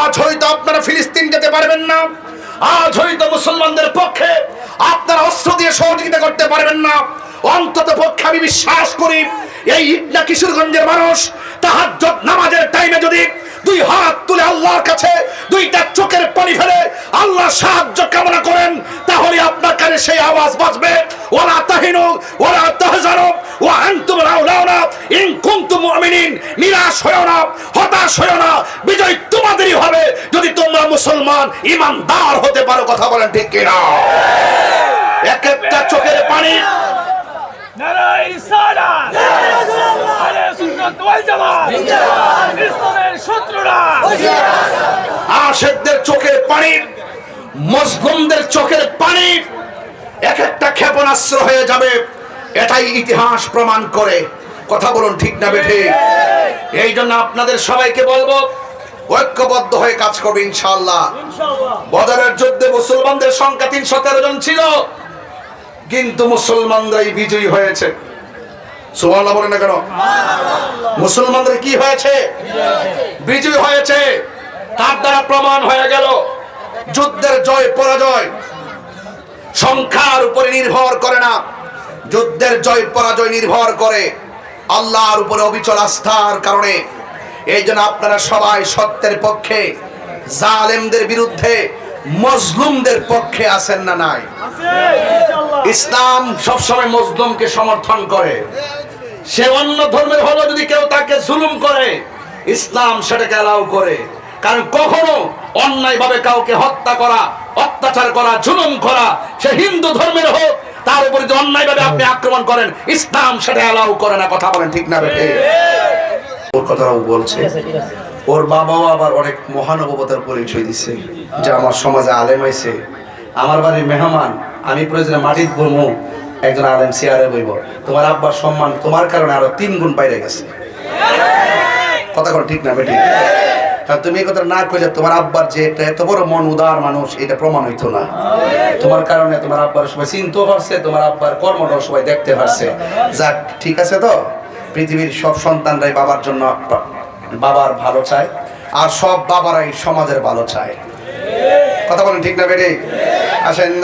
আজ হয়তো আপনারা ফিলিস্তিন যেতে পারবেন না, আজ হয়তো মুসলমানদের পক্ষে আপনারা অস্ত্র দিয়ে সহযোগিতা করতে পারবেন না, অন্তত পক্ষে আমি বিশ্বাস করি এই ইটনা কিশোরগঞ্জের মানুষ তাহাজ্জুদ নামাজের টাইমে যদি দুই হাত তুলে আল্লাহর কাছে দুইটা চোখের পানি ফেলে আল্লাহ সাহায্য কামনা করেন, তাহলে আপনার কানে সেই আওয়াজ বাজবে, ওয়ালা তাহিনু ওয়ালা তাহজানু ওয়া আনতুম আউলাউনা ইন কুনতুম মুমিনিন। নিরাশ হয়ো না, হতাশ হয়ো না, বিজয় তোমাদেরই হবে যদি তোমরা মুসলমান ঈমানদার হতে পারো। কথা বলেন ঠিক কিনা? এক একটা চোখের পানি নারায়ে রিসালাত, আহলে সুন্নাত ওয়াল জামাত, ইসলামের শত্রুরা, আশেকদের চোখের পানি, মজলুমদের চোখের পানি এক একটা ক্ষেপণাস্ত্র হয়ে যাবে, এটাই ইতিহাস প্রমাণ করে। কথা বলুন ঠিক না বেঠে? এই জন্য আপনাদের সবাইকে বলবো, ঐক্যবদ্ধ হয়ে কাজ করবে ইনশাআল্লাহ। বদরের যুদ্ধে মুসলমানদের সংখ্যা 313 জন ছিল, কিন্তু মুসলমানরাই বিজয়ী হয়েছে। সুবহানাল্লাহ বলেন না কেন? মুসলমানদের কি হয়েছে? বিজয়ী হয়েছে। তার দ্বারা প্রমাণ হয়ে গেল যুদ্ধের জয় পরাজয় সংখ্যার উপরে নির্ভর করে না, যুদ্ধের জয় পরাজয় নির্ভর করে আল্লাহর উপরে অবিচল আস্থার কারণে। এই জন্য আপনারা সবাই সত্যের পক্ষে, জালেমদের বিরুদ্ধে, মজলুমদের পক্ষে আছেন না? নাই? ইসলাম সবসময় মজলুমকে সমর্থন করে। সে অন্য ধর্মের হলো যদি কেউ তাকে জুলুম করে, ইসলাম সেটাকে অ্যালাউ করে। কারণ কখনো অন্যায় ভাবে কাউকে হত্যা করা, অত্যাচার করা, জুলুম করা, সে হিন্দু ধর্মের হোক, তার উপরে যে অন্যায় ভাবে আপনি আক্রমণ করেন, ইসলাম সেটা অ্যালাউ করে না। কথা বলেন ঠিক না বেঠে? ওর কথাও বলছে, ওর বাবাও আবার অনেক মহানুভবতার পরিচয় দিছে যে আমার সমাজে আলেম আইছে, আমার বাড়ির মেহমান, আমি প্রয়োজনে মাটির বমু, একজন আলেম চেয়ারে বইব, তোমার আব্বার সম্মান তোমার কারণে আরো 3 গুণ বাইরে গেছে। কথা বল ঠিক না বেটি? কারণ তুমি এই কথা না কইলে তোমার আব্বার যে একটা এত বড় মন উদার মানুষ, এটা প্রমাণ হইতো না। তোমার কারণে তোমার আব্বার সবাই চিনতে পারছে, তোমার আব্বার কর্মটা সবাই দেখতে পারছে। যাক, ঠিক আছে। তো পৃথিবীর সব সন্তানরাই বাবার জন্য, বাবার ভালো চায়, আর সব বাবারাই সমাজের ভালো চায়। কথা বলেন ঠিক না বেটি? আসেন।